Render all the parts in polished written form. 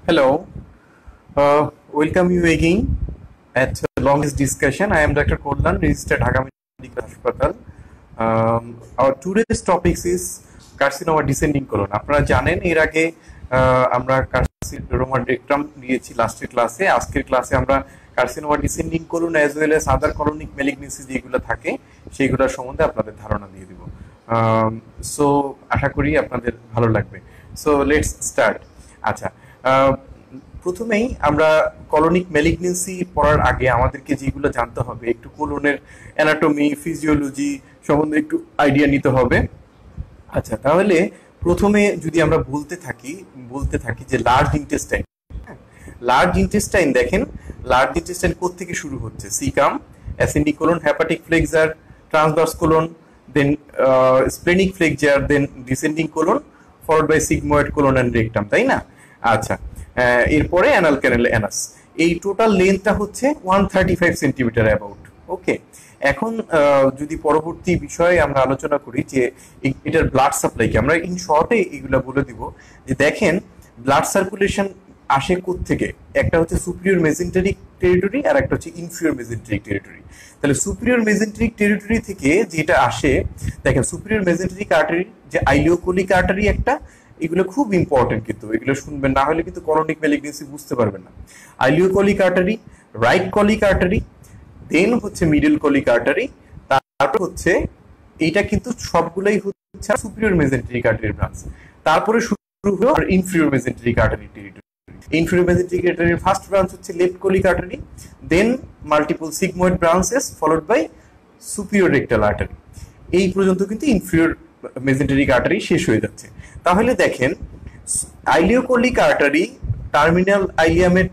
Hello, welcome you again at longest discussion. I am Dr. Kodlan, registered Dhaka Medical Hospital. Our today's topic is carcinoma descending colon. আপনারা জানেন এর আগে আমরা carcinoma rectum নিয়েছি লাস্টের ক্লাসে। আজকের ক্লাসে আমরা carcinoma descending colon as well as other colonic malignancies যেগুলো থাকে সেইগুলোর সম্বন্ধে আপনাদের ধারণা দিয়ে দিব। সো আশা করি আপনাদের ভালো লাগবে। So let's start. আচ্ছা, প্রথমেই আমরা কলোনিক ম্যালিগনেন্সি পড়ার আগে আমাদেরকে যেগুলো জানতে হবে, একটু কোলনের অ্যানাটমি ফিজিওলজি সম্বন্ধে একটু আইডিয়া নিতে হবে। আচ্ছা, তাহলে প্রথমে যদি আমরা বলতে থাকি যে লার্জ ইন্টেস্টাইন দেখেন, লার্জ ইন্টেস্টাইন কোথা থেকে শুরু হচ্ছে? Caecum, ascending colon, hepatic flexure, transverse colon, then splenic flexure, then descending colon, followed by sigmoid colon and rectum, তাই না? আচ্ছা, এরপরে অ্যানাল ক্যানাল অ্যানাস। এই টোটাল লেন্থটা হচ্ছে 135 সেন্টিমিটার অ্যাবাউট। ওকে, এখন যদি পরবর্তী বিষয়ে আমরা আলোচনা করি যে এটার ব্লাড সাপ্লাই কি, আমরা ইন শর্টে এগুলো বলে দিব যে দেখেন ব্লাড সার্কুলেশন আসে থেকে, একটা হচ্ছে সুপিরিয়র মেজেন্টেরিক টেরিটরি আর একটা হচ্ছে ইনফিরিয়র মেজেন্টেরিক টেরিটরি। তাহলে সুপিরিয়র মেজেন্টেরিক টেরিটরি থেকে যেটা আসে, দেখেন সুপিরিয়র মেজেন্টেরিক আর্টারি যে আইলিওকোলিক আর্টারি একটা, এগুলো খুব ইম্পর্টেন্ট, কিন্তু এগুলো শুনবেন, না হলে কিন্তু কলোনিক ম্যালিগনেন্সি বুঝতে পারবেন না। আইলিওকোলিক আর্টারি, রাইট কলিক আর্টারি, দেন হচ্ছে মিডল কলিক আর্টারি, তারপর হচ্ছে এইটা কিন্তু সবগুলাই হচ্ছে সুপিরিয়র মেজেন্টেরিক আর্টারির ব্রাঞ্চ। তারপরে শুরু হলো inferior mesenteric artery territory. Inferior mesenteric আর্টারির ফার্স্ট ব্রাঞ্চ হচ্ছে left colic artery, then multiple sigmoid branches followed by superior rectal artery. এই পর্যন্ত কিন্তু ইনফিরিয়র মেজেন্টেরিক আর্টারি শেষ হয়ে যাচ্ছে। তাহলে দেখেন আইলিওকোলিক আর্টারি টার্মিনাল আইলিয়ামের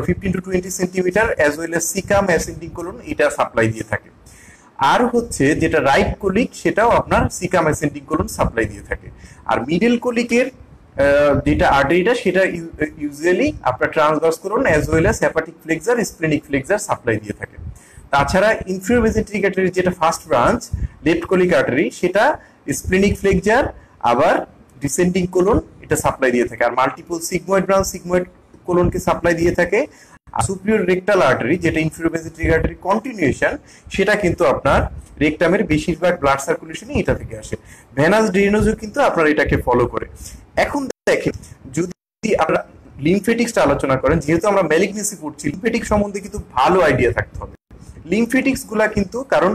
15 to 20 centimetre as well as caecum ascending colon এটা সাপ্লাই দিয়ে থাকে। আর হচ্ছে যেটা রাইট কোলিক সেটাও আপনার সিকাম অ্যাসেন্ডিং কোলন সাপ্লাই দিয়ে থাকে। আর মিডল কোলিকের যেটা আর্টারিটা সেটা ইউজুয়ালি আপনার transverse colon as well as hepatic flexure splenic flexure supply দিয়ে থাকে। তাছাড়া ইনফিরিয়র মেজেন্টেরিক আর্টারি যেটা first branch left colic artery, সেটা স্প্লেনিক ফ্লেক্সার আবার ডিসেন্ডিং কোলন এটা সাপ্লাই দিয়ে থাকে। আর মাল্টিপল সিগময়েড ব্রাঞ্চ সিগময়েড কোলনকে সাপ্লাই দিয়ে থাকে। আর সুপিরিয়র রেকটাল আর্টারি যেটা ইনফিরিয়র মেজেন্টেরিক আর্টারি কন্টিনিউশন, সেটা কিন্তু আপনার রেকটামের বেশিরভাগ ব্লাড সার্কুলেশনই এটা থেকে আসে। ভেনাস ড্রেনেজও কিন্তু আপনার এটাকে ফলো করে। এখন দেখেন যদি আমরা লিমফেটিক্সটা আলোচনা করেন, যেহেতু আমরা ম্যালিগনেন্সি পড়ছি, লিমফেটিক্স সম্বন্ধে কিন্তু ভালো আইডিয়া থাকতে হবে। লিমফেটিক্স গুলা কিন্তু, কারণ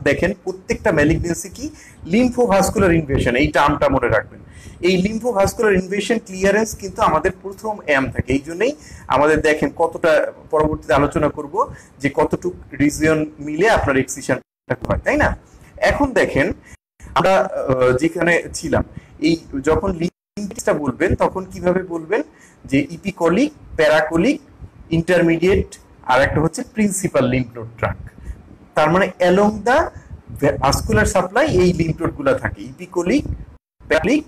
দেখেন প্রত্যেকটা ম্যালিগনেন্সি কি লিম্ফোভাস্কুলার ইনভেশন, এই টার্মটা মনে রাখবেন। এই লিম্ফোভাস্কুলার ইনভেশন ক্লিয়ারেন্স কিন্তু আমাদের প্রথম এম থাকে। এই জন্যই আমাদের দেখেন কতটা পরবর্তীতে আলোচনা করব যে কতটুকু রিজিয়ন মিলে আপনার এক্সিশনটা হয়, তাই না? এখন দেখেন আমরা যেখানে ছিলাম, এই যখন লিমফেটিক্সটা বলবেন তখন কিভাবে বলবেন যে ইপিকলিক, প্যারাকলিক, ইন্টারমিডিয়েট আর একটা হচ্ছে প্রিন্সিপাল লিম্ফ নোড ট্র্যাক। তার মানে অ্যালং দা ভাস্কুলার সাপ্লাই এই লিম্ফ নোড গুলা থাকে, ইপিকলিক, প্যারাকলিক,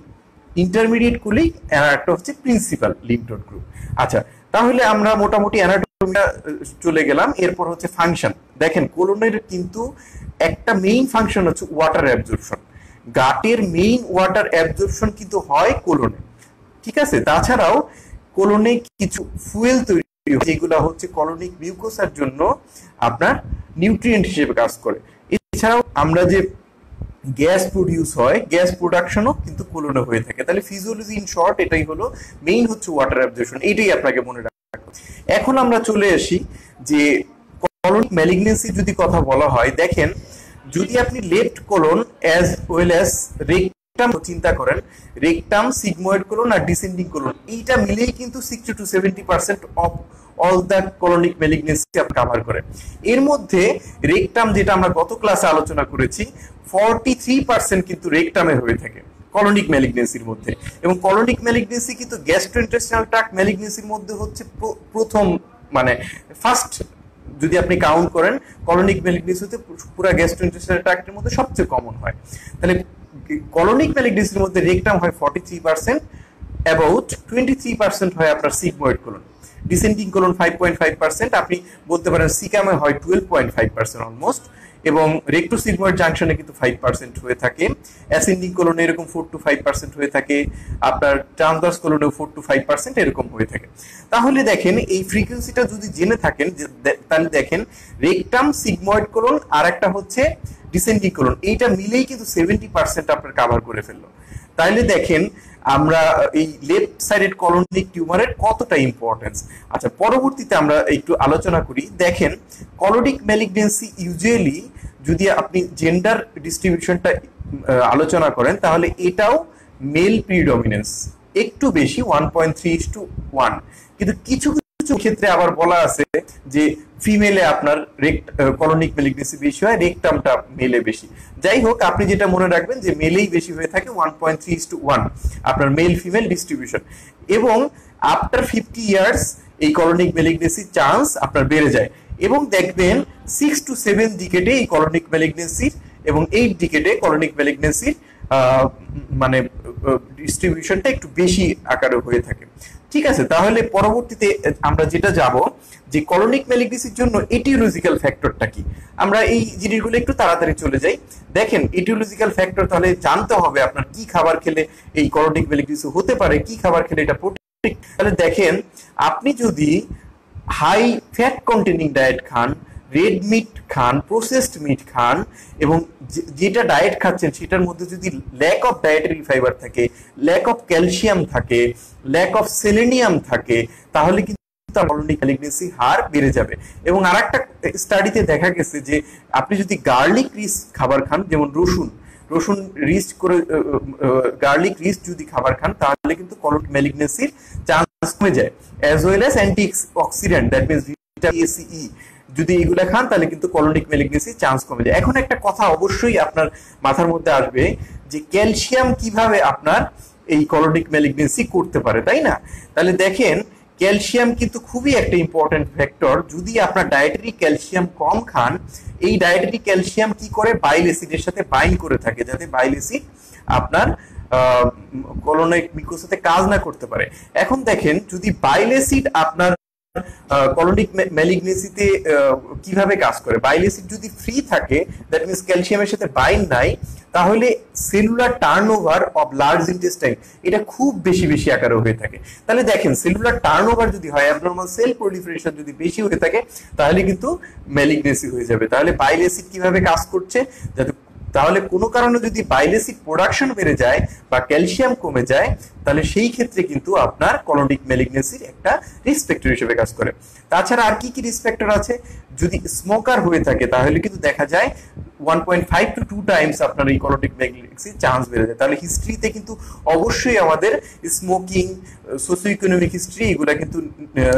ইন্টারমিডিয়েট কলিক আর একটা হচ্ছে প্রিন্সিপাল লিম্ফ নোড গ্রুপ। আচ্ছা, তাহলে আমরা মোটামুটি অ্যানাটমিটা চলে গেলাম। এরপর হচ্ছে ফাংশন। দেখেন কোলনের কিন্তু একটা মেইন ফাংশন হচ্ছে ওয়াটার অ্যাবজর্পশন। গাটের মেইন ওয়াটার অ্যাবজর্পশন কিন্তু হয় কোলনে, ঠিক আছে? তাছাড়াও কোলনে কিছু ফুয়েল তৈরি যেগুলো হচ্ছে কলোনিক মিউকোসার জন্য আপনার নিউট্রিয়েন্ট হিসেবে কাজ করে। এছাড়াও আমরা যে গ্যাস প্রডিউস হয়, গ্যাস প্রোডাকশনও কিন্তু কোলনে হয়ে থাকে। তাহলে ফিজিওলজি ইন শর্ট এটাই হলো, মেইন হচ্ছে ওয়াটার অ্যাবজর্পশন, এটাই আপনাকে মনে রাখতে। এখন আমরা চলে আসি যে কলোনিক ম্যালিগনেন্সি যদি কথা বলা হয়, দেখেন যদি আপনি left colon as well as rectum চিন্তা করেন, রেকটাম, সিগময়েড কোলন আর ডিসেন্ডিং কোলন, এইটা মিলেই কিন্তু 60 to 70% of all the colonic malignancy cover করে। এর মধ্যে রেকটাম, যেটা আমরা গত ক্লাসে আলোচনা করেছি, 43% কিন্তু রেকটামে হয়ে থাকে কলোনিক ম্যালিগনেন্সির মধ্যে। এবং কলোনিক ম্যালিগনেন্সি কিন্তু গ্যাস্ট্রোইন্টেস্টাইনাল ট্র্যাক্ট ম্যালিগনেন্সির মধ্যে হচ্ছে প্রথম, মানে ফার্স্ট যদি আপনি কাউন্ট করেন, কলোনিক ম্যালিগনেন্সি হতে পুরো গ্যাস্ট্রোইন্টেস্টাইনাল ট্র্যাক্টের মধ্যে সবচেয়ে কমন হয়। তাহলে কলোনিক ম্যালিগনেন্সির মধ্যে রেকটাম হয় 43%, অ্যাবাউট 23% হয় আপনার সিগময়েড কোলন, ডিসেন্ডিং কোলন 5.5%, আপনি বলতে পারেন সিকামে হয় 12.5% অলমোস্ট, এবং রেক্টোসিগময়েড জাংশনে কিন্তু 5% হয়ে থাকে, অ্যাসেন্ডিং কোলনে এরকম 4 to 5% হয়ে থাকে, আপনার ট্রান্সভার্স কোলনেও 4 to 5% এরকম হয়ে থাকে। তাহলে দেখেন এই ফ্রিকোয়েন্সিটা যদি জেনে থাকেন তাহলে দেখেন রেকটাম, সিগময়েড কোলন আর একটা হচ্ছে ডিসেন্ডিং কোলন, এইটা মিলেই কিন্তু 70% আপনার কভার করে ফেললো। তাহলে দেখেন আমরা এই লেফট সাইডেড কলোনিক টিউমারের কতটা ইম্পর্টেন্স। আচ্ছা, পরবর্তীতে আমরা একটু আলোচনা করি। দেখেন কলোনিক ম্যালিগন্যান্সি ইউজুয়ালি যদি আপনি জেন্ডার ডিস্ট্রিবিউশনটা আলোচনা করেন তাহলে এটাও মেল প্রিডমিনেন্স একটু বেশি 1.3:1, কিন্তু কিছু কিছু ক্ষেত্রে আবার বলা আছে যে ফিমেলে আপনার কলোনিক ম্যালিগন্যান্সি বেশি হয়, রেকটামটা মেলে বেশি। যাই হোক, আপনি যেটা মনে রাখবেন যে মেলেই বেশি হয়ে থাকে 1.3:1 আপনার মেল ফিমেল ডিস্ট্রিবিউশন, এবং আফটার 50 ইয়ার্স এই কলোনিক ম্যালিগন্যান্সির চান্স আপনার বেড়ে যায়, এবং দেখবেন 6 to 7 ডিকেডে এই কলোনিক ম্যালিগন্যান্সির এবং 8 ডিকেডে কলোনিক ম্যালিগন্যান্সির মানে ডিস্ট্রিবিউশনটা একটু বেশি আকারে হয়ে থাকে। ঠিক আছে, তাহলে পরবর্তীতে আমরা যেটা যাব যে কলোনিক ম্যালিগন্যান্সির জন্য এটিওলজিক্যাল ফ্যাক্টরটা কি, আমরা এই জিনিসগুলো একটু তাড়াতাড়ি চলে যাই। দেখেন এটিওলজিক্যাল ফ্যাক্টর তাহলে জানতে হবে আপনার কি খাবার খেলে এই কলোনিক ম্যালিগন্যান্সি হতে পারে, কি খাবার খেলে এটা প্রোটেক্ট। তাহলে দেখেন আপনি যদি হাই ফ্যাট কন্টেনিং ডায়েট খান, রেড মিট খান, প্রসেসড মিট খান, এবং যেটা ডায়েট খাচ্ছেন সেটার মধ্যে যদি ল্যাক অফ ডায়েটারি ফাইবার থাকে, ল্যাক অফ ক্যালসিয়াম থাকে, ল্যাক অফ সেলেনিয়াম থাকে, তাহলে কিন্তু কলোনিক ম্যালিগন্যান্সি হার বেড়ে যাবে। এবং আরেকটা স্টাডিতে দেখা গেছে যে আপনি যদি গার্লিক রিচ খাবার খান, যেমন রসুন রিচ করে গার্লিক রিচ যদি খাবার খান তাহলে কিন্তু কলোনিক ম্যালিগন্যান্সির চান্স কমে যায়, as well as antioxidant that means vitamin C যদি এগুলা খান তাহলে কিন্তু কলোনিক ম্যালিগন্যান্সির চান্স কমে যায়। এখন একটা কথা অবশ্যই আপনার মাথার মধ্যে আসবে যে ক্যালসিয়াম কিভাবে আপনার এই কলোনিক ম্যালিগন্যান্সি করতে পারে, তাই না? তাহলে দেখেন ক্যালসিয়াম কিন্তু খুবই একটা ইম্পর্টেন্ট ফ্যাক্টর। যদি আপনার ডায়েটারি ক্যালসিয়াম কম খান, এই ডায়েটারি ক্যালসিয়াম কি করে বাইল অ্যাসিডের সাথে বাইন্ড করে থাকে, যাতে বাইল অ্যাসিড আপনার কলোনিক মিউকোসাতে কাজ না করতে পারে। এখন দেখেন যদি বাইল অ্যাসিড আপনার কলোনিক ম্যালিগন্যান্সিতে কিভাবে কাজ করে, বাইল অ্যাসিড যদি ফ্রি থাকে দ্যাট মিন্স ক্যালসিয়ামের সাথে বাইন্ড নাই, তাহলে cellular turnover of large intestine এটা খুব বেশি বেশি আকারে হয়ে থাকে। তাহলে দেখেন সেলুলার টার্নওভার যদি হয়, অ্যাবনরমাল সেল প্রলিফারেশন যদি বেশি হয়ে থাকে তাহলে কিন্তু ম্যালিগন্যান্সি হয়ে যাবে। তাহলে বাইল অ্যাসিড কিভাবে কাজ করছে, যাতে তাহলে কোনো কারণে যদি বাইল অ্যাসিড প্রোডাকশন বেড়ে যায় বা ক্যালসিয়াম কমে যায় তাহলে সেই ক্ষেত্রে কিন্তু আপনার কলোনিক ম্যালিগন্যান্সির একটা রিস্ক ফ্যাক্টর হিসেবে কাজ করে। তাছাড়া আর কি কি রিস্ক ফ্যাক্টর আছে, যদি স্মোকার হয়ে থাকে তাহলে কিন্তু দেখা যায় 1.5 to 2 টাইমস আপনার এই কলোনিক ম্যালিগন্যান্সির চান্স বেড়ে যায়। তাহলে হিস্ট্রিতে কিন্তু অবশ্যই আমাদের স্মোকিং, সোশিও ইকোনমিক হিস্ট্রি এগুলা কিন্তু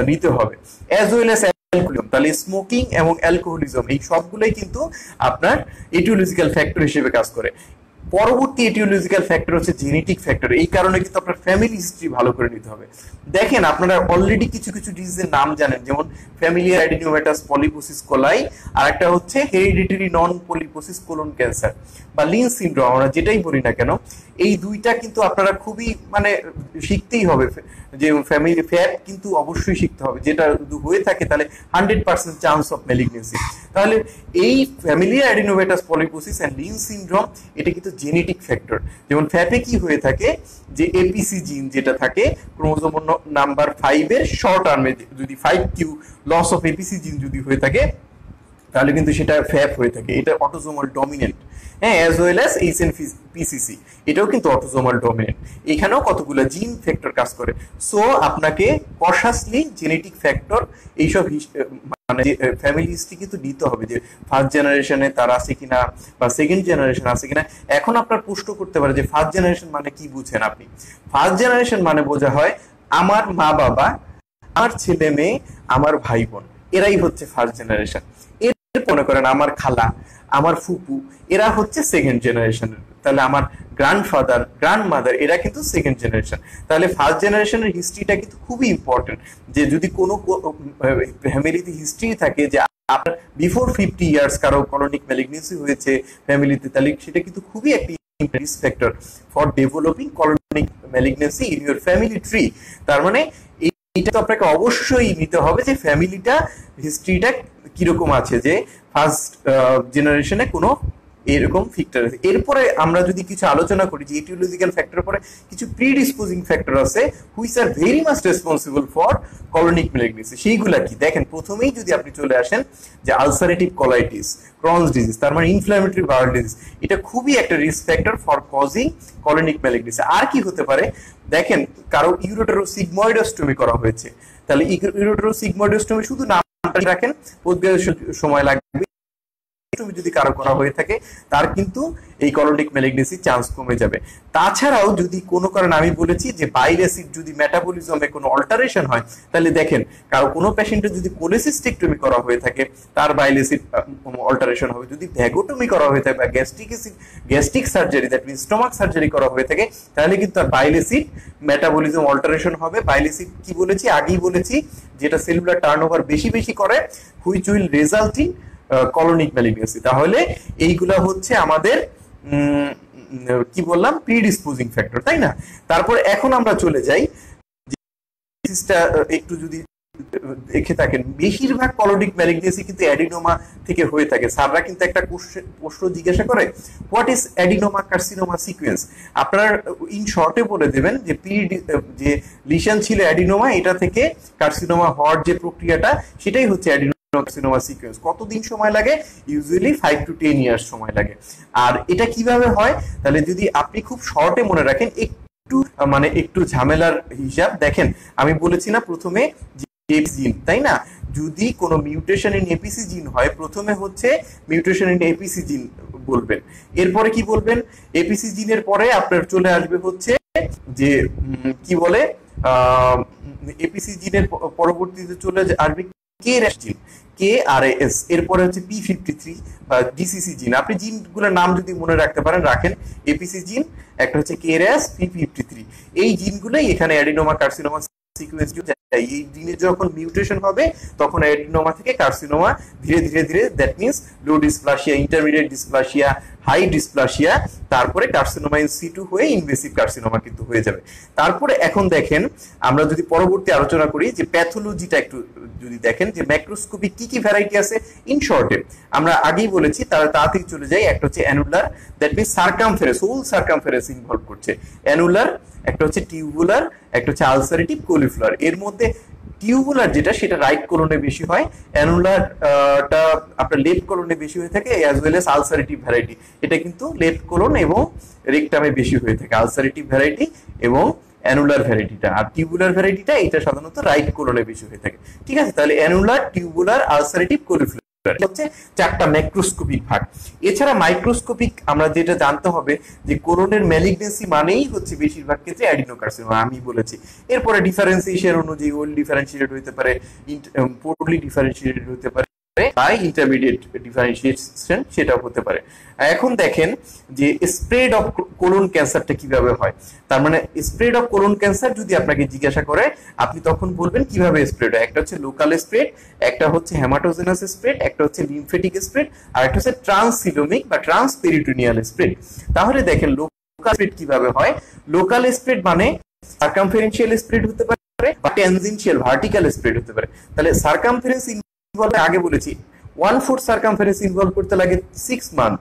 নিতে হবে, অ্যাজ ওয়েল অ্যাজ অ্যালকোহলিজম। তাহলে স্মোকিং এবং অ্যালকোহলিজম এই সবগুলোই কিন্তু আপনার এটিওলজিক্যাল ফ্যাক্টর হিসেবে কাজ করে। পরবর্তী এটিওলজিক্যাল ফ্যাক্টর হচ্ছে জেনেটিক ফ্যাক্টর। এই কারণে কিন্তু আপনার ফ্যামিলি হিস্ট্রি ভালো করে নিতে হবে। দেখেন আপনারা অলরেডি কিছু কিছু ডিজিজের নাম জানেন, যেমন ফ্যামিলিয়ার অ্যাডিনোমাটাস পলিপোসিস কোলাই, আর একটা হচ্ছে হেরিডিটারি নন পলিপোসিস কোলন ক্যান্সার বা লিন সিনড্রোম, আমরা যেটাই বলি না কেন। এই দুইটা কিন্তু আপনারা খুবই মানে শিখতেই হবে, যে ফ্যামিলি ফ্যাট কিন্তু অবশ্যই শিখতে হবে, যেটা যদি হয়ে থাকে তাহলে 100% চান্স অফ ম্যালিগন্যান্সি। তাহলে এই familial adenomatous polyposis and Lynch syndrome এটা কিন্তু জেনেটিক ফ্যাক্টর। যেমন ফ্যাটে কি হয়ে থাকে, যে এপিসি জিন যেটা থাকে ক্রোমোজোম নাম্বার 5 এর শর্ট আর্মে যদি 5q লস অফ এপিসি জিন যদি হয়ে থাকে তাহলে কিন্তু সেটা ফ্যাপ হয়ে থাকে, এটা অটোজোমাল ডমিনেন্ট। হ্যাঁ, অ্যাজ ওয়েল অ্যাজ এইচএনপিসিসি এটাও কিন্তু অটোজোমাল ডমিনেন্ট। এখানেও কতগুলো জিন ফ্যাক্টর কাজ করে। সো আপনাকে কনশাসলি জেনেটিক ফ্যাক্টর এইসব মানে ফ্যামিলি হিস্ট্রি কিন্তু নিতে হবে, যে ফার্স্ট জেনারেশনে তার আছে কিনা বা সেকেন্ড জেনারেশন আছে কিনা। এখন আপনার প্রশ্ন করতে পারে যে ফার্স্ট জেনারেশন মানে কি বুঝেন আপনি? ফার্স্ট জেনারেশন মানে বোঝা হয় আমার মা বাবা, আমার ছেলে মেয়ে, আমার ভাই বোন, এরাই হচ্ছে ফার্স্ট জেনারেশন। মনে করেন আমার খালা, আমার ফুপু, এরা হচ্ছে সেকেন্ড জেনারেশনের। তাহলে আমার গ্র্যান্ডফাদার, গ্র্যান্ডমাদার এরা কিন্তু সেকেন্ড জেনারেশন। তাহলে ফার্স্ট জেনারেশনের হিস্ট্রিটা কিন্তু খুবই ইম্পর্টেন্ট, যে যদি কোনো ফ্যামিলিতে হিস্ট্রি থাকে যে আপনার বিফোর 50 ইয়ার্স কারো কলোনিক ম্যালিগন্যান্সি হয়েছে ফ্যামিলিতে, তাহলে সেটা কিন্তু খুবই একটি risk factor for developing colonic malignancy in your family tree. তার মানে এইটা তো আপনাকে অবশ্যই নিতে হবে যে ফ্যামিলিটা হিস্ট্রিটা কিরকম আছে, যে ফার্স্ট জেনারেশনে কোনো এরকম ফ্যাক্টর আছে। এরপরে আমরা যদি কিছু আলোচনা করি যে ইটিওলজিক্যাল ফ্যাক্টর পরে কিছু প্রিডিসপোজিং ফ্যাক্টর আছে which are very much responsible for colonic malignancy. সেইগুলা কি দেখেন, প্রথমেই যদি আপনি চলে আসেন যে আলসারেটিভ কোলাইটিস, ক্রনস ডিজিজ, তার মানে ইনফ্ল্যামেটরি বাউল ডিজিজ, এটা খুবই একটা risk factor for causing colonic ম্যালিগনেসি। আর কি হতে পারে দেখেন, কারো ইউরোটেরোসিগময়েডোস্টমি করা হয়েছে, তাহলে ইউরোটেরোসিগময়েডোস্টমি শুধু নামটা রাখেন, সময় লাগবে। যদি কারো করা হয়ে থাকে তার কিন্তু এই কলোনিক ম্যালিগনেসি চান্স কমে যাবে। তাছাড়াও যদি কোনো কারণে আমি বলেছি যে বাইল অ্যাসিড যদি মেটাবলিজমে কোনো অল্টারেশন হয়, তাহলে দেখেন কারো কোনো পেশেন্টের যদি কোলেসিস্টেক্টমি করা হয়ে থাকে তার বাইল অ্যাসিড অল্টারেশন হবে। যদি ভ্যাগোটমি করা হয়ে থাকে বা gastric surgery, that means stomach surgery করা হয়ে থাকে, তাহলে কিন্তু তার বাইল অ্যাসিড মেটাবলিজম অল্টারেশন হবে। বাইল অ্যাসিড কি বলেছি, আগেই বলেছি, যেটা সেলুলার টার্নওভার বেশি বেশি করে, which will result in colonic ম্যালিগনেসি। তাহলে এইগুলা হচ্ছে আমাদের কি বললাম, প্রিডিসপোজিং ফ্যাক্টর, তাই না? তারপর এখন আমরা চলে যাই, একটু যদি দেখে থাকেন বেশিরভাগ কলোনিক ম্যালিগনেসি কিন্তু অ্যাডিনোমা থেকে হয়ে থাকে। স্যাররা কিন্তু একটা প্রশ্ন জিজ্ঞাসা করে, what is adenoma carcinoma sequence. আপনারা ইন শর্টে বলে দেবেন যে যে লিশন ছিল অ্যাডিনোমা, এটা থেকে কার্সিনোমা হওয়ার যে প্রক্রিয়াটা, সেটাই হচ্ছে কার্সিনোমা সিকোয়েন্স। কতদিন সময় লাগে? ইউজুয়ালি 5 to 10 ইয়ার্স সময় লাগে। আর এটা কিভাবে হয়, তাহলে যদি আপনি খুব শর্টে মনে রাখেন, একটু ঝামেলার হিসাব দেখেন, আমি বলেছি না প্রথমে যে জিন, তাই না? যদি কোনো মিউটেশন ইন এপিসি জিন হয়, প্রথমে হচ্ছে মিউটেশন ইন এপিসি জিন বলবেন, এরপরে কি বলবেন, এপিসি জিনের পরে আপনার চলে আসবে হচ্ছে যে কি বলে এপিসি জিনের পরবর্তীতে চলে আসবে KRAS জিন, KRAS, এরপরে হচ্ছে P53 বা ডিসিসি জিন। আপনি জিনগুলোর নাম যদি মনে রাখতে পারেন রাখেন, এপিসি জিন, একটা হচ্ছে KRAS, P53, এই জিনগুলোই এখানে অ্যাডিনোমা কার্সিনোমা সিকোয়েন্স। এই জিনে যখন মিউটেশন হবে তখন অ্যাডিনোমা থেকে কার্সিনোমা ধীরে ধীরে ধীরে, that means low dysplasia, intermediate dysplasia, high dysplasia, তারপরে কার্সিনোমা ইন সিটু হয়ে ইনভেসিভ কার্সিনোমা কিন্তু হয়ে যাবে। তারপরে এখন দেখেন আমরা যদি পরবর্তী আলোচনা করি যে প্যাথোলজিটা একটু যদি দেখেন যে ম্যাক্রোস্কোপিক কি কি ভ্যারাইটি আছে, ইন শর্টে আমরা আগেই বলেছি, তারা তাড়াতাড়ি চলে যাই। একটা হচ্ছে annular, that means circumference, whole circumference involve করছে অ্যানুলার, একটা হচ্ছে টিউবুলার, একটা হচ্ছে আলসারেটিভ কলিফ্লার। এর মধ্যে টিউবুলার যেটা, সেটা রাইট কোলনে বেশি হয়, অ্যানুলারটা আপনার লেফট কোলনে বেশি হয়ে থাকে, as well as ulcerative variety, এটা কিন্তু লেফট কোলন এবং রেকটামে বেশি হয়ে থাকে, আলসারেটিভ ভ্যারাইটি এবং অ্যানুলার ভ্যারাইটিটা। আর টিউবুলার ভ্যারাইটিটা এটা সাধারণত রাইট কোলনে বেশি হয়ে থাকে। ঠিক আছে, তাহলে অ্যানুলার, টিউবুলার, আলসারেটিভ, কলিফ্লার হচ্ছে চারটা ম্যাক্রোস্কোপিক ভাগ। এছাড়া মাইক্রোস্কোপিক আমরা যেটা জানতে হবে যে কোলনের ম্যালিগনেন্সি মানেই হচ্ছে বেশিরভাগ ক্ষেত্রে অ্যাডিনোকার্সিনোমা, আমি বলেছি। এরপরে ডিফারেন্সিয়েশন অনুযায়ী ওয়েল ডিফারেন্সিয়েটেড হতে পারে, পোরলি ডিফারেন্সিয়েটেড হতে পারে, বাই ইন্টারমিডিয়েট ডিফারেন্সিয়েশন সেটাও হতে পারে। এখন দেখেন যে স্প্রেড অফ কোলন ক্যান্সারটা কিভাবে হয়। তার মানে স্প্রেড অফ কোলন ক্যান্সার যদি আপনাকে জিজ্ঞাসা করে, আপনি তখন বলবেন কিভাবে স্প্রেড হয়। একটা হচ্ছে লোকাল স্প্রেড, একটা হচ্ছে হেমাটোজেনাস স্প্রেড, একটা হচ্ছে লিমফেটিক স্প্রেড, আর একটা হচ্ছে ট্রান্সসিলোমিক বা ট্রান্সপেরিটোনিয়াল স্প্রেড। তাহলে দেখেন লোকাল স্প্রেড কিভাবে হয়। লোকাল স্প্রেড মানে সার্কামফারেন্সিয়াল স্প্রেড হতে পারে বা ট্যানজেনশিয়াল ভার্টিক্যাল স্প্রেড হতে পারে। তাহলে সার্কামফারেন্স আগে বলেছি 1/4 সার্কামফারেন্স ইনভলভ করতে লাগে 6 মান্থ,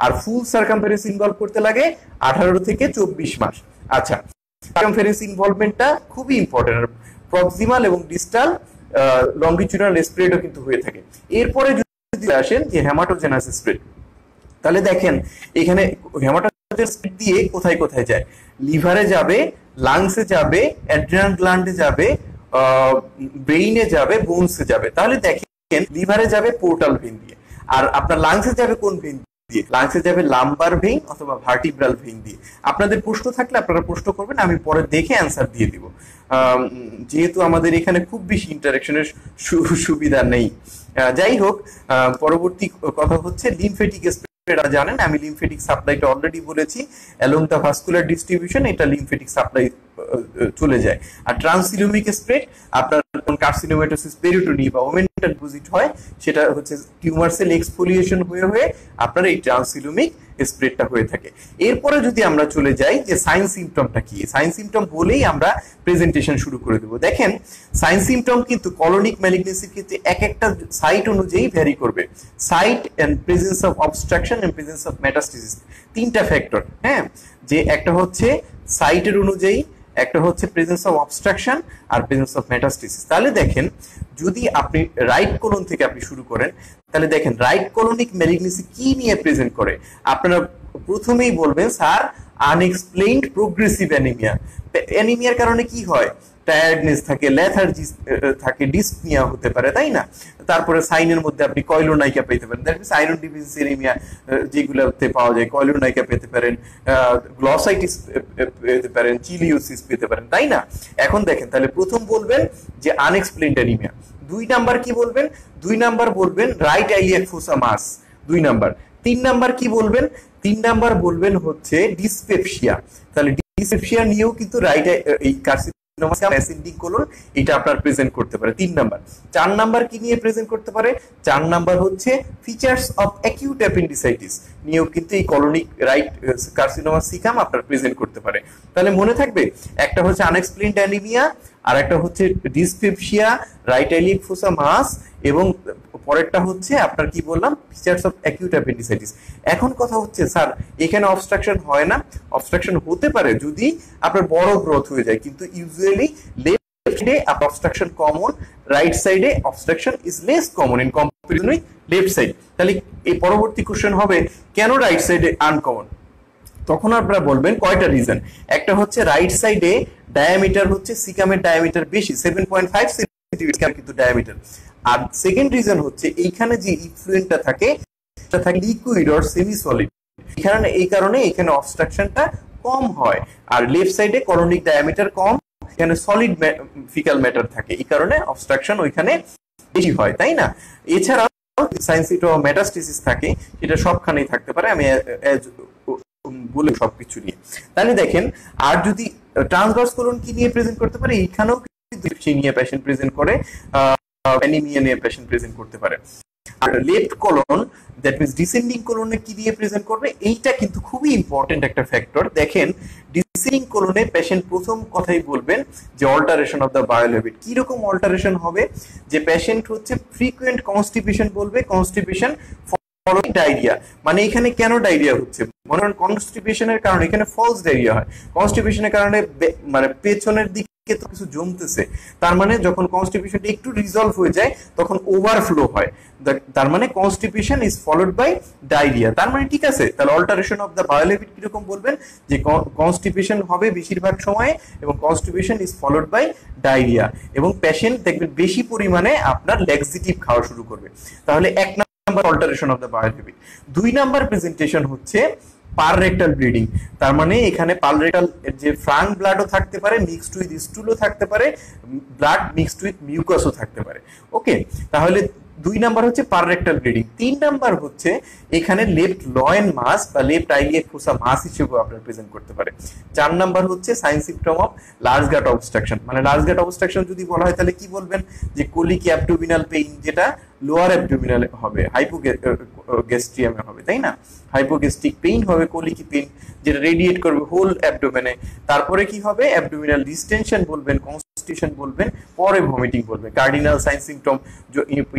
আর ফুল সার্কামফারেন্স ইনভলভ করতে লাগে 18 থেকে 24 মাস। আচ্ছা, সার্কামফারেন্স ইনভলভমেন্টটা খুবই ইম্পর্টেন্ট। প্রক্সিমাল এবং ডিস্টাল লংগিটিউডাল স্প্রেডও কিন্তু হয়ে থাকে। এরপরে যদি আসেন যে হেমাটোজেনাস স্প্রেড, তাহলে দেখেন এখানে হেমাটোজেনাস স্প্রেড দিয়ে কোথায় কোথায় যায়, লিভারে যাবে, লাংসে যাবে, অ্যাড্রিনাল গ্ল্যান্ডে যাবে, ব্রেইনে যাবে, বোনসে যাবে। তাহলে দেখেন লিভারে যাবে পোর্টাল ভেইন দিয়ে, আর আপনার লাংসে যাবে কোন ভেইন দিয়ে? লাংসে যাবে লাম্বার ভেইন অথবা ভার্টিব্রাল ভেইন দিয়ে। আপনাদের প্রশ্ন থাকলে আপনারা প্রশ্ন করবেন, আমি পরে দেখে অ্যান্সার দিয়ে দিব, যেহেতু আমাদের এখানে খুব বেশি ইন্টারাকশনের সুবিধা নেই। যাই হোক, পরবর্তী কথা হচ্ছে লিমফেটিক স্প্রেড। জানেন আমি লিমফেটিক সাপ্লাইটা অলরেডি বলেছি, অ্যালং দ্য ভাস্কুলার ডিস্ট্রিবিউশন এটা লিমফেটিক সাপ্লাই চলে যায়। আর ট্রান্সসিলোমিক স্প্রেড আপনার কার্সিনোমেটোসিস পেরিটোনি বা ওমেন্টাম একটা ডিপোজিট হয়, সেটা হচ্ছে টিউমার সেল এক্সফোলিয়েশন হয়ে হয়ে আপনার এই ট্রান্সইলুমিক স্প্রেডটা হয়ে থাকে। এরপরে যদি আমরা চলে যাই যে সাইন সিমটমটা কি, সাইন সিমটম বলেই আমরা প্রেজেন্টেশন শুরু করে দেবো। দেখেন সাইন সিমটম কিন্তু কলোনিক ম্যালিগনেন্সির ক্ষেত্রে এক একটা সাইট অনুযায়ী ভ্যারি করবে। Site and presence of obstruction and presence of metastasis, তিনটা ফ্যাক্টর, হ্যাঁ, যে একটা হচ্ছে সাইটের অনুযায়ী, একটা হচ্ছে প্রেজেন্স অফ অবস্ট্রাকশন আর প্রেজেন্স অফ মেটাস্টেসিস। তাহলে দেখেন যদি আপনি রাইট কোলন থেকে আপনি শুরু করেন, তাহলে দেখেন রাইট কোলনিক ম্যালিগনেন্সি কি নিয়ে প্রেজেন্ট করে। আপনারা প্রথমেই বলবেন স্যার আনএক্সপ্লেইনড প্রোগ্রেসিভ অ্যানিমিয়া। অ্যানিমিয়ার কারণে কি হয়, টায়ার্ডনেস থাকে, লেথার্জি থাকে, ডিসনিয়া হতে পারে, তাই না? তারপরে সাইনের মধ্যে আপনি কয়লোনাইকা পেতে পারেন, that means iron deficiency anaemia যেগুলোতে পাওয়া যায়, কয়লোনাইকা পেতে পারেন, গ্লসাইটিস পেতে পারেন, চিলিওসিস পেতে পারেন, তাই না? এখন দেখেন তাহলে প্রথম বলবেন যে আনএক্সপ্লেইনড অ্যানিমিয়া। দুই নাম্বার কি বলবেন, দুই নাম্বার বলবেন রাইট আইলিয়াক ফোসা মাস, দুই নাম্বার। তিন নাম্বার কি বলবেন, তিন নাম্বার বলবেন হচ্ছে ডিসপেপসিয়া। তাহলে ডিসপেপসিয়া নিয়েও কিন্তু রাইট এই কার্সিনোমা অ্যাসেন্ডিং কোলন এটা আপনার প্রেজেন্ট করতে পারে, তিন নাম্বার। চার নাম্বার কি নিয়ে প্রেজেন্ট করতে পারে, চার নাম্বার হচ্ছে ফিচার্স অফ অ্যাকিউট অ্যাপেন্ডিসাইটিস নিয়েও কিন্তু এই কলোনিক রাইট কার্সিনোমা সিকাম আপনার প্রেজেন্ট করতে পারে। তাহলে মনে থাকবে একটা হচ্ছে আনএক্সপ্লেইনড অ্যানিমিয়া, আর একটা হচ্ছে ডিসপেপসিয়া, রাইট আইলিয়াক ফোসা মাস, এবং পরেরটা হচ্ছে আপনার কি বললাম ফিচার্স অফ অ্যাকিউট অ্যাপেন্ডিসাইটিস। এখন কথা হচ্ছে স্যার এখানে অবস্ট্রাকশন হয় না, অবস্ট্রাকশন হতে পারে যদি আপনার বড় গ্রোথ হয়ে যায়, কিন্তু ইউজুয়ালি লেফট সাইডে অবস্ট্রাকশন কমন, রাইট সাইডে obstruction is less common in comparison with left side. তাহলে এই পরবর্তী কোশ্চেন হবে কেন রাইট সাইডে আনকমন? তখন আপনারা বলবেন কয়টা রিজন। একটা হচ্ছে রাইট সাইডে ডায়ামিটার হচ্ছে সিকামের ডায়ামিটার বেশি, 7.5 সেন্টিমিটার কিন্তু ডায়ামিটার। আর সেকেন্ড রিজন হচ্ছে এইখানে যে ইফ্লুয়েন্টটা থাকে সেটা থাকে লিকুইড অর সেমি সলিড, এখানে এই কারণে এখানে অবস্ট্রাকশনটা কম হয়। আর লেফট সাইডে কলোনিক ডায়ামিটার কম, এখানে সলিড ফিকাল ম্যাটার থাকে, এই কারণে অবস্ট্রাকশন ওইখানে বেশি হয়, তাই না? এছাড়াও সাইনসিটো মেটাস্টেসিস থাকে, সেটা সবখানেই থাকতে পারে, আমি বলে সবকিছু নিয়ে। তাহলে দেখেন আর যদি ট্রান্সভার্স কোলন কি নিয়ে প্রেজেন্ট করতে পারে, এইখানেও নিয়ে পেশেন্ট প্রেজেন্ট করে, অ্যানিমিয়া নিয়ে পেশেন্ট প্রেজেন্ট করতে পারে। আর left colon that means descending কোলনে কি দিয়ে প্রেজেন্ট করবে, এইটা কিন্তু খুবই ইম্পর্টেন্ট একটা ফ্যাক্টর। দেখেন ডিসেন্ডিং কোলনে পেশেন্ট প্রথম কথাই বলবেন যে alteration of the bowel habit. কি রকম অল্টারেশন হবে, যে পেশেন্ট হচ্ছে ফ্রিকুয়েন্ট কনস্টিপেশন বলবে, কনস্টিপেশন ফলোইং ডায়রিয়া। মানে এখানে কেন ডায়রিয়া হচ্ছে, মনে করেন কনস্টিপেশনের কারণে এখানে ফলস ডায়রিয়া হয়, কনস্টিপেশনের কারণে মানে পেছনের দিকে তো কিছু জমতেছে, তার মানে যখন কনস্টিপেশনটা একটু রিজলভ হয়ে যায় তখন ওভারফ্লো হয়, তার মানে constipation is followed by diarrhoea. তার মানে ঠিক আছে, তাহলে alteration of the bowel habit কিরকম বলবেন, যে কনস্টিপেশন হবে বেশিরভাগ সময়ে এবং constipation is followed by diarrhoea, এবং পেশেন্ট দেখবেন বেশি পরিমাণে আপনার ল্যাক্সিটিভ খাওয়া শুরু করবে। তাহলে এক number alteration of the bowel habit. দুই নাম্বার প্রেজেন্টেশন হচ্ছে পাররেক্টাল ব্লিডিং। তার মানে এখানে পাররেক্টাল যে ফ্রাঙ্ক ব্লাডও থাকতে পারে, মিক্সড উইথ স্টুলও থাকতে পারে, ব্লাড মিক্সড উইথ মিউকাসও থাকতে পারে। ওকে, তাহলে দুই নাম্বার হচ্ছে পাররেক্টাল ব্লিডিং। তিন নাম্বার হচ্ছে এখানে লেফট লয়েন মাস বা লেফট আইলিয়াক ফোসা মাস হিসেবেও আপনারা প্রেজেন্ট করতে পারে। চার নাম্বার হচ্ছে sign symptom of large gut obstruction. মানে লার্জ গাট অবস্ট্রাকশন যদি বলা হয় তাহলে কি বলবেন, যে কোলিক অ্যাবডোমিনাল পেইন, যেটা লোয়ার অ্যাবডোমিনালে হবে, হাইপোগ্যাস্ট্রিয়ামে হবে, তাই না? হাইপোগ্যাস্ট্রিক পেইন হবে, কোলিকি পেইন যেটা রেডিয়েট করবে হোল অ্যাবডোমেনে। তারপরে কি হবে, অ্যাবডোমিনাল ডিস্টেনশন বলবেন, কনস্টিটিউশন বলবেন, পরে ভমিটিং বলবেন। Cardinal sign symptom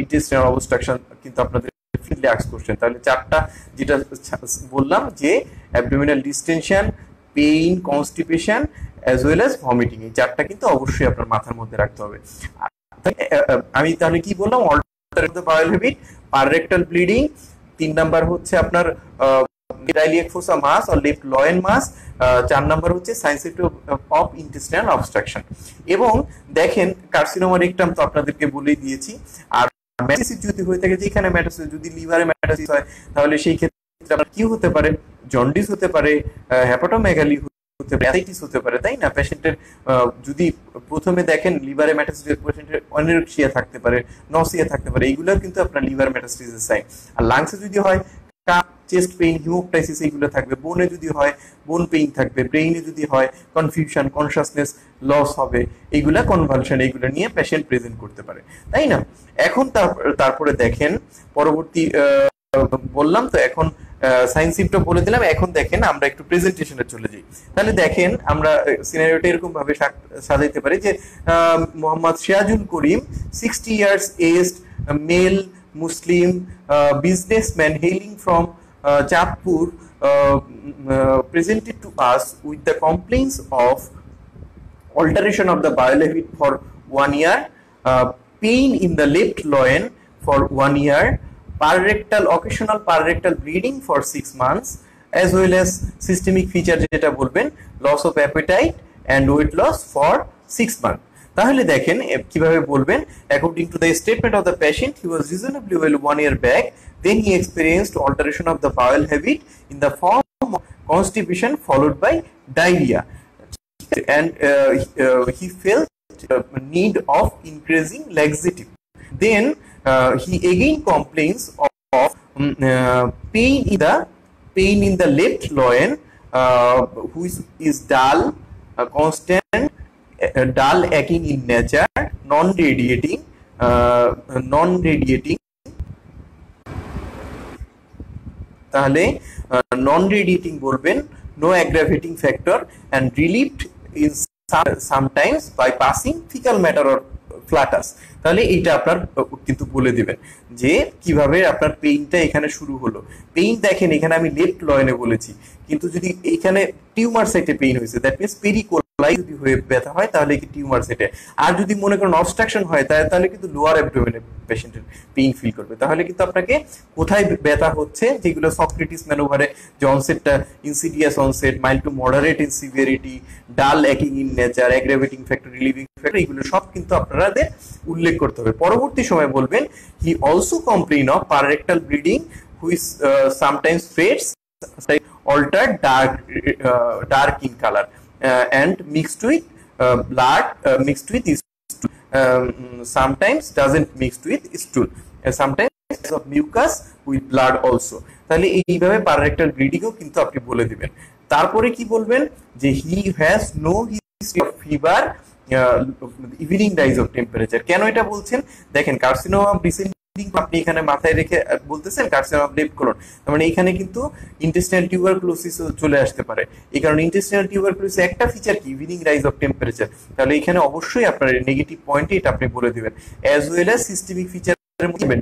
intestinal obstruction কিন্তু আপনাদের ফিল্ডে আস্ক কোশ্চেন। তাহলে চারটা যেটা বললাম যে abdominal distension, pain, constipation as well as vomiting, এই চারটা কিন্তু অবশ্যই আপনার মাথার মধ্যে রাখতে হবে। আমি তাহলে কি বললাম, alteration of the bowel habit, per rectal bleeding, তিন নাম্বার হচ্ছে আপনার iliac fossa mass or left loin mass, চার নাম্বার হচ্ছে sign symptom of intestinal obstruction. এবং দেখেন কার্সিনোমা রেকটাম তো আপনাদেরকে বলেই দিয়েছি। আর মেটাসিস যদি হয়ে থাকে, যেখানে মেটাসিস যদি লিভারে মেটাসিস হয় তাহলে সেই ক্ষেত্রে আপনার কি হতে পারে, জন্ডিস হতে পারে, হেপাটোমেগালি হতে পারে, অ্যাসাইটিস হতে পারে, তাই না? পেশেন্টের যদি প্রথমে দেখেন লিভারে মেটাসিস, পেশেন্টের অ্যানোরেক্সিয়া থাকতে পারে, নসিয়া থাকতে পারে, এইগুলো কিন্তু আপনার লিভার মেটাসিসের সাইন। আর লাংসে যদি হয় কাপ, চেস্ট পেইন, হিমোপ্টাইসিস এগুলো থাকবে। বোনে যদি হয় বোন পেইন থাকবে। ব্রেইনে যদি হয় কনফিউশন, কনসাসনেস লস হবে, এইগুলা কনভালশন, এইগুলো নিয়ে পেশেন্ট প্রেজেন্ট করতে পারে, তাই না? এখন তারপরে দেখেন পরবর্তী বললাম তো, এখন সাইন সিম্পটম বলে দিলাম। এখন দেখেন আমরা একটু প্রেজেন্টেশনে চলে যাই। তাহলে দেখেন আমরা সিনারিওটা এরকম ভাবে সাজাইতে পারি যে Mohammad Sirajul Karim, 60 years aged, male, Muslim, businessman hailing from Jadpur, presented to us with the complaints of alteration of the bowel habit for 1 year, pain in the left loin for 1 year, occasional pararectal bleeding for 6 months, as well as systemic feature যেটা বলবেন loss of appetite and weight loss for 6 months. তাহলে দেখেন কিভাবে বলবেন, according to the statement of the patient, he was reasonably well 1 year back, then he experienced alteration of the bowel habit in the form of constipation followed by diarrhea, and he felt need of increasing laxative. Then he again complains of pain in the left loin, which is dull, constant, dull, aching in nature, non-radiating, তাহলে non-radiating বলবেন, no aggravating factor, and relieved in sometimes by passing fecal matter or flatus. তাহলে এইটা আপনার কিন্তু বলে দিবেন যে কিভাবে আপনার পেইনটা এখানে শুরু হলো। পেইন দেখেন এখানে আমি লেফট লয়নে বলেছি, কিন্তু যদি এখানে টিউমার সাইটে পেইন হয়েছে, দ্যাট মিন্স পেরিকোলাই যদি হয়ে ব্যথা হয় তাহলে কি টিউমার সাইটে। আর যদি মনে করেন অবস্ট্রাকশন হয় তাহলে কিন্তু লোয়ার অ্যাবডোমেনে পেশেন্টের পেইন ফিল করবে। তাহলে কিন্তু আপনাকে কোথায় ব্যথা হচ্ছে, যেগুলো সক্রেটিস ম্যানোভারে যে অনসেটটা insidious onset, mild to moderate in severity, dull, অ্যাকিং in nature, aggravating factor, relieving factor, এগুলো সব কিন্তু আপনাদের উল্লেখ করতে হবে। পরবর্তী সময় বলবেন he also complain of per rectal bleeding which sometimes fades altered dark in color and mixed with blood, mixed with stool, sometimes doesn't mixed with stool, sometimes of mucus with blood also. তাহলে এইভাবে পারারেক্টাল ব্লিডিংও কিন্তু আপনি বলে দিবেন। তারপরে কি বলবেন যে he has no history of fever, evening rise of temperature. কেন এটা বলছেন দেখেন, কার্সিনোমা আপনি এখানে মাথায় রেখে বলতেছেন কার্সিনোমা অফ লেফট কোলন, তার মানে এখানে কিন্তু ইন্টেস্টাইনাল টিউবারকুলোসিস চলে আসতে পারে। এই কারণে ইন্টেস্টাইনাল টিউবারকুলোসিস একটা ফিচার কি, ইভিনিং রাইজ অফ টেম্পারেচার। তাহলে এখানে অবশ্যই আপনার নেগেটিভ পয়েন্টে এটা আপনি বলে দিবেন। As well as systemic feature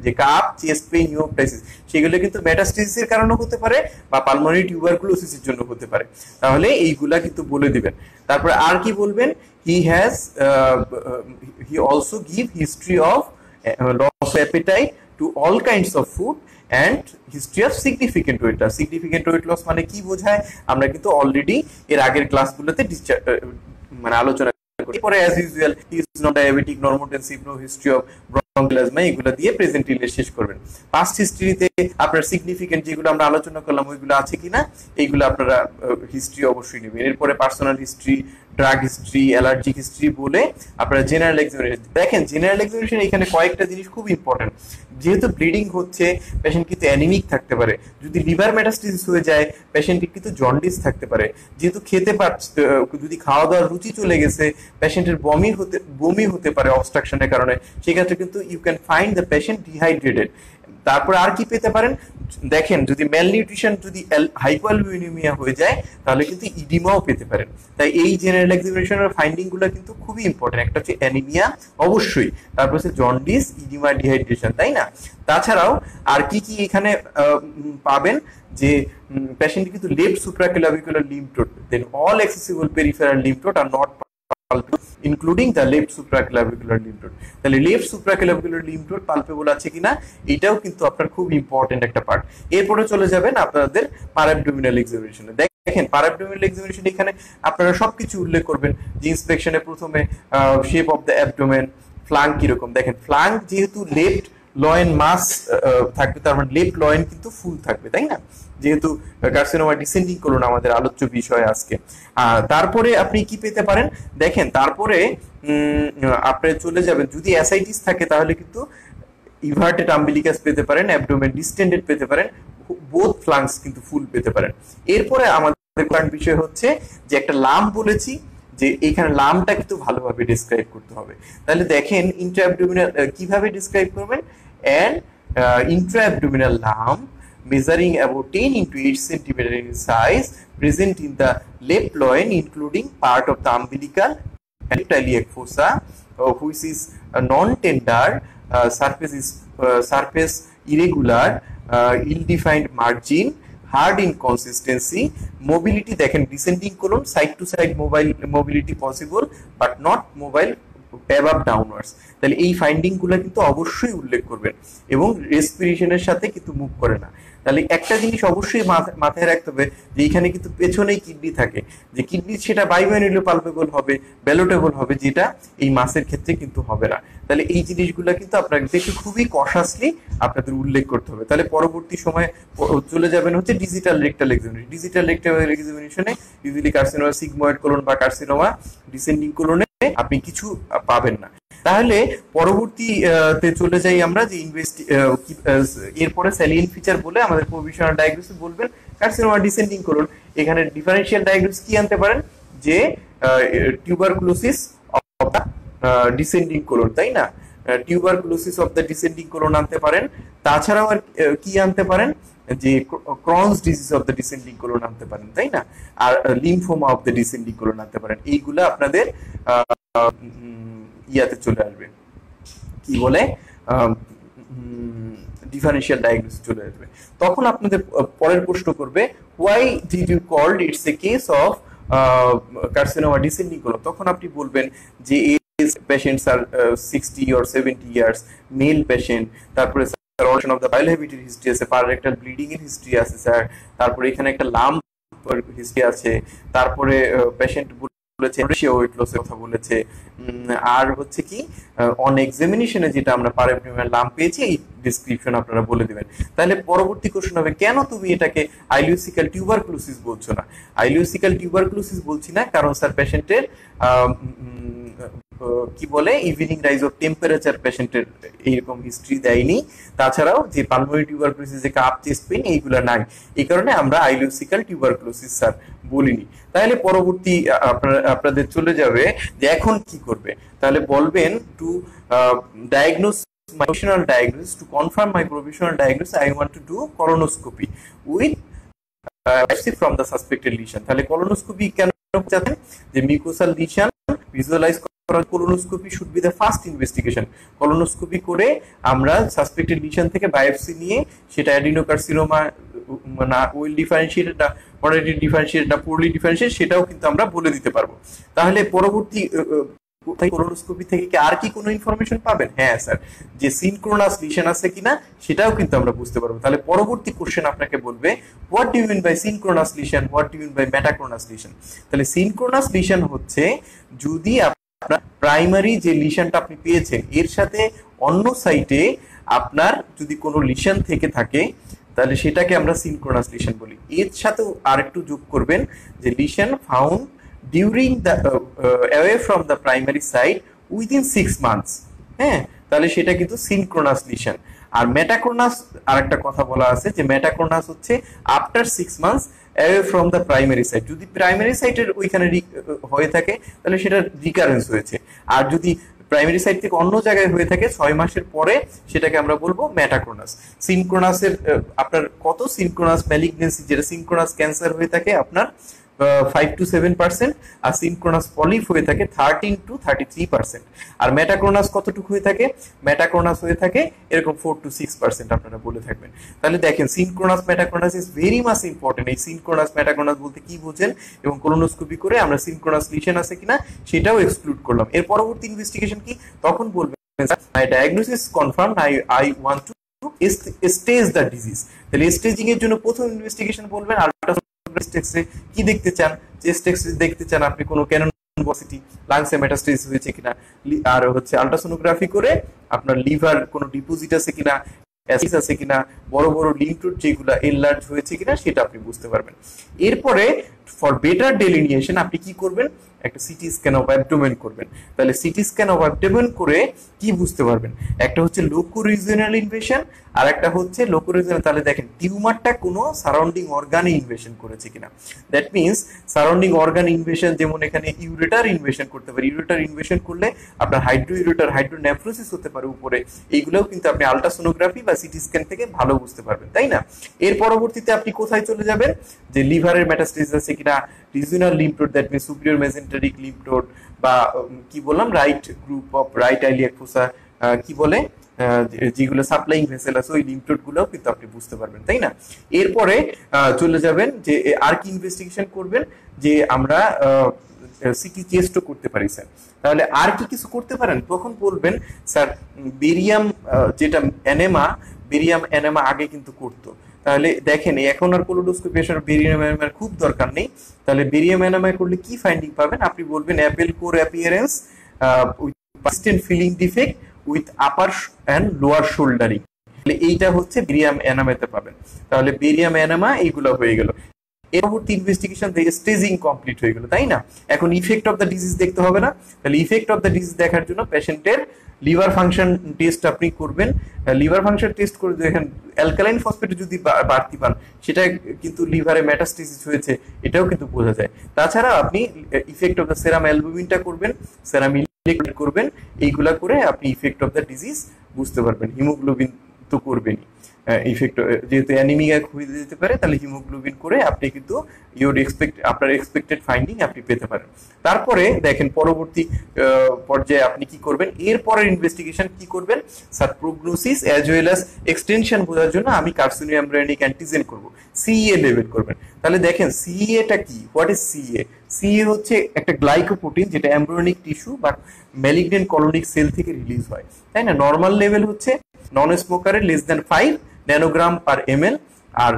যে কাপ, চেস্ট পেইন, হিমোপ্টাইসিস, সেগুলো কিন্তু মেটাস্টেসিসের কারণে হতে পারে বা পালমোনারি টিউবারকুলোসিসের জন্য হতে পারে। তাহলে এইগুলা কিন্তু বলে দিবেন। তারপরে আর কি বলবেন, he also give history of loss of appetite to all kinds of food and history of significant weight loss. Significant weight loss মানে কি বোঝায় আমরা কিন্তু অলরেডি এর আগের ক্লাসগুলোতে মানে আলোচনা করি। পরে as usual he is not diabetic, normotensive, no history of bronchial asthma, এগুলো দিয়ে প্রেজেন্ট ইলনেস শেষ করবেন। পাস্ট হিস্ট্রিতে আপনার সিগনিফিকেন্ট যেগুলো আমরা আলোচনা করলাম ওইগুলো আছে কিনা এইগুলো আপনারা হিস্ট্রি অবশ্যই নেবেন। এরপরে personal history, drug history, allergic history বলে আপনারা জেনারেল এক্সামিনেশন দেখেন। জেনারেল এক্সামিনেশন এখানে কয়েকটা জিনিস খুব ইম্পর্টেন্ট। যেহেতু ব্লিডিং হচ্ছে, পেশেন্ট কিন্তু অ্যানিমিক থাকতে পারে। যদি লিভার মেটাস্টেসিস হয়ে যায়, পেশেন্টের কিন্তু জন্ডিস থাকতে পারে। যেহেতু খেতে পারছে, যদি খাওয়া দাওয়ার রুচি চলে গেছে, পেশেন্টের বমি হতে পারে অবস্ট্রাকশনের কারণে, সেক্ষেত্রে কিন্তু you can find the patient dehydrated. তারপর আর কি পেতে পারেন দেখেন, যদি ম্যালনিউট্রিশন, যদি হাইপোঅ্যালবুমিনিয়া হয়ে যায় তাহলে কিন্তু ইডিমাও পেতে পারেন। তাই এই জেনারেল এক্সামিনেশনের ফাইন্ডিং গুলো কিন্তু খুবই ইম্পর্টেন্ট। একটা হচ্ছে অ্যানিমিয়া অবশ্যই, তারপর হচ্ছে জন্ডিস, ইডিমা, ডিহাইড্রেশন, তাই না? তাছাড়াও আর কি কি এখানে পাবেন যে পেশেন্ট কিন্তু left supraclavicular lymph node, then all accessible peripheral lymph node আর not including the left supraclavicular lymph node. তাহলে left supraclavicular lymph node palpable আছে কিনা এটাও কিন্তু আপনার খুব ইম্পর্টেন্ট একটা পার্ট। এরপরে চলে যাবেন আপনাদের প্যারাবডোমিনাল এক্সামিনেশনে। দেখেন প্যারাবডোমিনাল এক্সামিনেশন এখানে আপনারা সবকিছু উল্লেখ করবেন যে ইন্সপেকশনে প্রথমে শেপ অফ দ্য অ্যাবডোমেন, ফ্লাঙ্ক কিরকম। দেখেন ফ্লাঙ্ক যেহেতু লেফট লয়েন মাস থাকবে, তার মানে লেফট লয়েন কিন্তু ফুল থাকবে, তাই না? যেহেতু কার্সিনোমা ডিসেন্ডিং কোলন আমাদের আলোচ্য বিষয় আজকে। তারপরে আপনি কি পেতে পারেন দেখেন, তারপরে আপনি চলে যাবেন, যদি অ্যাসাইটিস থাকে তাহলে কিন্তু ইভার্টেড আম্বিলিকাস পেতে পারেন, অ্যাবডোমেন ডিস্টেন্ডেড পেতে পারেন, বোথ ফ্লাঙ্কস কিন্তু ফুল পেতে পারেন। এরপরে আমাদের বিষয় হচ্ছে যে একটা লাম বলেছি, যে এখানে লামটা কিন্তু ভালোভাবে ডিসক্রাইব করতে হবে। তাহলে দেখেন ইন্ট্রাঅ্যাবডোমিনাল কিভাবে ডিসক্রাইব করবেন, and intra-abdominal lump measuring about 10 into 8 centimeter in size present in the left loin including part of the umbilical and iliac fossa, which is non-tender, surface irregular, ill-defined margin, hard in consistency, mobility দেখেন descending colon, side to side mobility possible but not mobile above downwards। তাহলে এই finding গুলো কিন্তু অবশ্যই উল্লেখ করবেন, এবং রেসপিরেশনের সাথে কিন্তু মুভ করে না। তাহলে একটা জিনিস অবশ্যই মাথায় রাখতে হবে যে এখানে কিন্তু পেছনেই কিডনি থাকে, যে কিডনি সেটা বাইমাইনুলো পালপেবল হবে, ব্যালোটেবল হবে, যেটা এই মাসের ক্ষেত্রে কিন্তু হবে না। তাহলে এই জিনিসগুলো কিন্তু আপনাকে একটু খুবই কশাসলি আপনাদের উল্লেখ করতে হবে। তাহলে পরবর্তী সময়ে চলে যাবেন হচ্ছে digital rectal examination. Digital rectal এক্সামিনেশনে ইউজুয়ালি কার্সিনোমা সিগময়েড কোলন বা কার্সিনোমা ডিসেন্ডিং কোলনে আপনি কিছু পাবেন না। তাহলে পরবর্তীতে চলে যাই আমরা যে এরপরে স্যালিয়েন্ট ফিচার বলে আমাদের প্রভিশনাল ডায়াগনোসিস বলবেন কার্সিনোমা ডিসেন্ডিং কোলন। এখানে ডিফারেনশিয়াল ডায়াগনোসিস কি আনতে পারেন, যে tuberculosis of the descending colon, তাই না? Tuberculosis of the descending colon আনতে পারেন। তাছাড়াও আর কি আনতে পারেন, যে Crohn's disease of the descending colon আনতে পারেন, তাই না? আর lymphoma of the descending colon আনতে পারেন। এইগুলো আপনাদের ইয়াতে চলে আসবে, কি বলে, ডিফারেনশিয়াল ডায়াগনোসিস চলে আসবে। তখন আপনাদের পরের প্রশ্ন করবে why did you called it's a case of carcinoma descending colon. তখন আপনি বলবেন যে patients are 60 or 70 years, male patient, তারপরে of the bile habit history আছে, parectal bleeding এর হিস্ট্রি আছে স্যার, তারপরে এখানে একটা লাম্প হিস্ট্রি আছে, তারপরে পেশেন্ট বলেছে ওয়েট লসের কথা বলেছে, আর হচ্ছে কি অন এক্সামিনেশনে যেটা আমরা পারেবনিয়াল লাম্প পেয়েছি এই ডেসক্রিপশন আপনারা বলে দিবেন। তাহলে পরবর্তী কোশ্চেন হবে কেন তুমি এটাকে আইলিওসিক্যাল টিউবারকুলোসিস বলছো না? আইলিওসিক্যাল টিউবারকুলোসিস বলছি না কারণ স্যার পেশেন্টের কি বলে ইভিনিং রাইজ অফ টেম্পারেচার পেশেন্টের এইরকম হিস্ট্রি দেয়নি, তাছাড়াও যে পালমোনারি টিউবারকুলোসিস যে কাপ চেস্ট পেইন এইগুলো নাই, এই কারণে আমরা আইলিওসিক্যাল টিউবারকুলোসিস স্যার বলিনি। তাহলে পরবর্তী আপনাদের চলে যাবে যে এখন কি করবে, তাহলে বলবেন to diagnose my provisional diagnosis, to confirm my provisional diagnosis I want to do colonoscopy with biopsy from the suspected lesion। তাহলে colonoscopy কেন চাচ্ছেন, যে মিউকোসাল লিশন ভিজুয়ালাইজ করা, colonoscopy should be the first investigation। colonoscopy করে আমরা suspected lesion থেকে biopsy নিয়ে সেটা অ্যাডিনোকার্সিনোমা না ওয়েল ডিফারেন্সিয়েটেড না মডারেটলি ডিফারেন্সিয়েটেড না পুরলি ডিফারেন্সিয়েটেড সেটাও কিন্তু আমরা বলে দিতে পারবো। তাহলে পরবর্তী কোলোনোস্কোপি থেকে কি আর কি কোনো ইনফরমেশন পাবেন? হ্যাঁ স্যার, যে সিনক্রোনাস লিশন আছে কিনা সেটাও কিন্তু আমরা বুঝতে পারবো। তাহলে পরবর্তী কোশ্চেন আপনাকে বলবে what do you mean by synchronous lesion, what do you mean by metachronous lesion. তাহলে সিনক্রোনাস লিশন হচ্ছে যদি আপনার প্রাইমারি যে লিশনটা আপনি পেয়েছেন এর সাথে অন্য সাইটে আপনার যদি কোনো লিশন থেকে থাকে তাহলে সেটাকে আমরা সিনক্রোনাস লিশন বলি। এর সাথেও আরেকটু যোগ করবেন যে lesion found during the away from the primary site within 6 months, হ্যাঁ, তাহলে সেটা কিন্তু সিনক্রোনাস লিশন। আর মেটাক্রোনাস আরেকটা কথা বলা আছে যে মেটাক্রোনাস হচ্ছে after 6 months away from the primary site। যদি প্রাইমারি সাইটের ওইখানে হয়ে থাকে তাহলে সেটা রিকারেন্স হয়েছে, আর যদি প্রাইমারি সাইট থেকে অন্য জায়গায় হয়ে থাকে 6 মাসের পরে সেটাকে আমরা বলবো মেটাক্রোনাস। সিনক্রোনাসের আপনার কত সিনক্রোনাস ম্যালিগনেন্সি যেটা সিনক্রোনাস ক্যান্সার হয়ে থাকে আপনার 5 to 7%, আর সিনক্রোনাস পলিপ হয়ে থাকে 13 to 33%, আর মেটাক্রোনাস কতটুকু হয়ে থাকে? মেটাক্রোনাস হয়ে থাকে এরকম 4 to 6% আপনারা বলে থাকবেন। তাহলে দেখেন synchronous metachronous is very much important. এই সিনক্রোনাস মেটাক্রোনাস বলতে কি বোঝেন এবং কোলোনোস্কোপি করে আমরা সিনক্রোনাস লিশন আছে কিনা সেটাও এক্সক্লুড করলাম। এর পরবর্তী ইনভেস্টিগেশন কি? তখন বলবেন my diagnosis confirm, I want to stage the disease. তাহলে স্টেজিং এর জন্য প্রথম ইনভেস্টিগেশন বলবেন আল্ট্রাসাউন্ড কি দেখতে চান, চেস্ট এক্স-রে দেখতে চান আপনি কোনো ক্যানোনবসিটি লাংসে মেটাস্টেসিস হয়েছে কিনা, আর হচ্ছে আল্ট্রাসোনোগ্রাফি করে আপনার লিভার কোনো ডিপোজিট আছে কিনা, অ্যাসিড আছে কিনা, বড় বড় লিম্ফ নোড যেগুলা এনলার্জ হয়েছে কিনা সেটা আপনি বুঝতে পারবেন। এরপরে ফর বেটার ডেলিনিয়েশন আপনি কি করবেন, একটা সিটি স্ক্যান অফ অ্যাবডোমেন করবেন। তাহলে সিটি স্ক্যান অফ অ্যাবডোমেন করে কি বুঝতে পারবেন, একটা হচ্ছে লোকো রিজিওনাল ইনভেশন আর একটা হচ্ছে লোকো রিজিওনাল। তাহলে দেখেন টিউমারটা কোনো সারাউন্ডিং অর্গানে ইনভেশন করেছে কিনা। That means surrounding organ invasion, যেমন এখানে ইউরেটার ইনভেশন করতে পারে, ইউরেটার ইনভেশন করলে আপনার হাইড্রো ইউরেটার হাইড্রোনেফ্রোসিস হতে পারে উপরে, এইগুলোও কিন্তু আপনি আলট্রাসোনোগ্রাফি বা সিটি স্ক্যান থেকে ভালো বুঝতে পারবেন, তাই না। এর পরবর্তীতে আপনি কোথায় চলে যাবেন, যে লিভারের মেটাস্টেসিস আছে কিনা, regional lymph node that means superior mesenteric lymph node বা কি বললাম right group of right iliac ফোসা, কি বলে যেগুলো সাপ্লাইং ভেসেল আছে ওই লিম্ফ নোড গুলোও কিন্তু আপনি বুঝতে পারবেন, তাই না। এরপরে চলে যাবেন যে আর কি ইনভেস্টিগেশন করবেন, যে আমরা সিটি টেস্টও করতে পারি স্যার। তাহলে আর কি কিছু করতে পারেন, তখন বলবেন স্যার বেরিয়াম যেটা এনেমা, বেরিয়াম এনেমা আগে কিন্তু করতো। তাহলে দেখেন এখন আর কোলোডোস্কোপি আসার বেরিয়াম এনামার খুব দরকার নেই। তাহলে বেরিয়াম এনামা করলে কি ফাইন্ডিং পাবেন, আপনি বলবেন apple core appearance with persistent filling defect with upper and lower shouldering, তাহলে এইটা হচ্ছে বেরিয়াম এনামাতে পাবেন। তাহলে বেরিয়াম এনামা এইগুলো হয়ে গেল। পরবর্তী ইনভেস্টিগেশন থেকে স্টেজিং কমপ্লিট হয়ে গেল, তাই না। এখন ইফেক্ট অফ দ্য ডিজিজ দেখতে হবে না। তাহলে ইফেক্ট অফ দ্য ডিজিজ দেখার জন্য পেশেন্টের লিভার ফাংশন টেস্ট আপনি করবেন। লিভার ফাংশন টেস্ট করে দেখেন অ্যালকালাইন ফসফেট যদি বাড়তি পান, সেটা কিন্তু লিভারে মেটাস্টেসিস হয়েছে, এটাও কিন্তু বোঝা যায়। তাছাড়া আপনি ইফেক্ট অফ দ্য সেরাম অ্যালবুমিনটা করবেন, সেরাম ইলেকট্রোলাইট করবেন, এইগুলা করে আপনি ইফেক্ট অফ দ্য ডিজিজ বুঝতে পারবেন। হিমোগ্লোবিন তো করবেনই, ইফেক্ট যেহেতু অ্যানিমিয়া হয়ে যেতে পারে, তাহলে হিমোগ্লোবিন করে আপনি কিন্তু আপনার এক্সপেক্টেড ফাইন্ডিং আপনি পেতে পারেন। তারপরে দেখেন পরবর্তী পর্যায়ে আপনি কি করবেন, এরপরের ইনভেস্টিগেশন কি করবেন sir, prognosis as well as extension বোঝার জন্য আমি কার্সিনো এমব্রায়োনিক অ্যান্টিজেন করব, সিইএ লেভেল করবেন। তাহলে দেখেন সিইএটা কি, হোয়াট ইজ সিইএ। সিইএ হচ্ছে একটা গ্লাইকোপ্রোটিন যেটা এমব্রায়োনিক টিস্যু বা ম্যালিগনেন্ট কলোনিক সেল থেকে রিলিজ হয়, তাই না। নর্মাল লেভেল হচ্ছে নন স্মোকারের less than 5 nanogram per ML, আর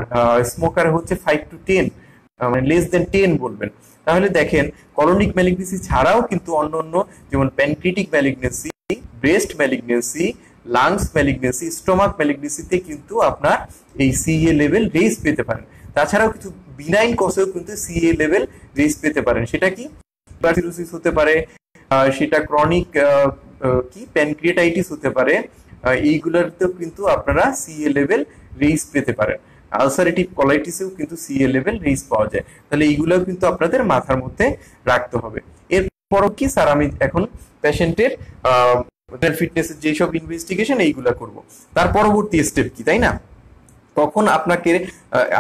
স্মোকার হচ্ছে 5 to 10, মানে লেস দেন 10 বলবেন। তাহলে দেখেন কলোনিক ম্যালিগনেন্সি ছাড়াও কিন্তু অন্যান্য যেমন pancreatic malignancy, breast malignancy, lungs malignancy, stomach ম্যালিগনেন্সিতে কিন্তু আপনার এই সিএ লেভেল রেজ পেতে পারেন। তাছাড়াও কিছু বিনাইন কজেও কিন্তু সিএ লেভেল রেজ পেতে পারেন। সেটা কি, সিরোসিস হতে পারে, সেটা ক্রনিক কি প্যানক্রিয়াটাইটিস হতে পারে, এইগুলোতেও কিন্তু আপনারা সিএ লেভেল রেজ পেতে পারেন। আলসারেটিভ কলাইটিসেও কিন্তু সিএ লেভেল রেজ পাওয়া যায়। তাহলে এইগুলোও কিন্তু আপনাদের মাথার মধ্যে রাখতে হবে। এরপর কি স্যার, আমি এখন পেশেন্টের ফিটনেসের যেসব ইনভেস্টিগেশন এইগুলা করব, তার পরবর্তী স্টেপ কি, তাই না। তখন আপনাকে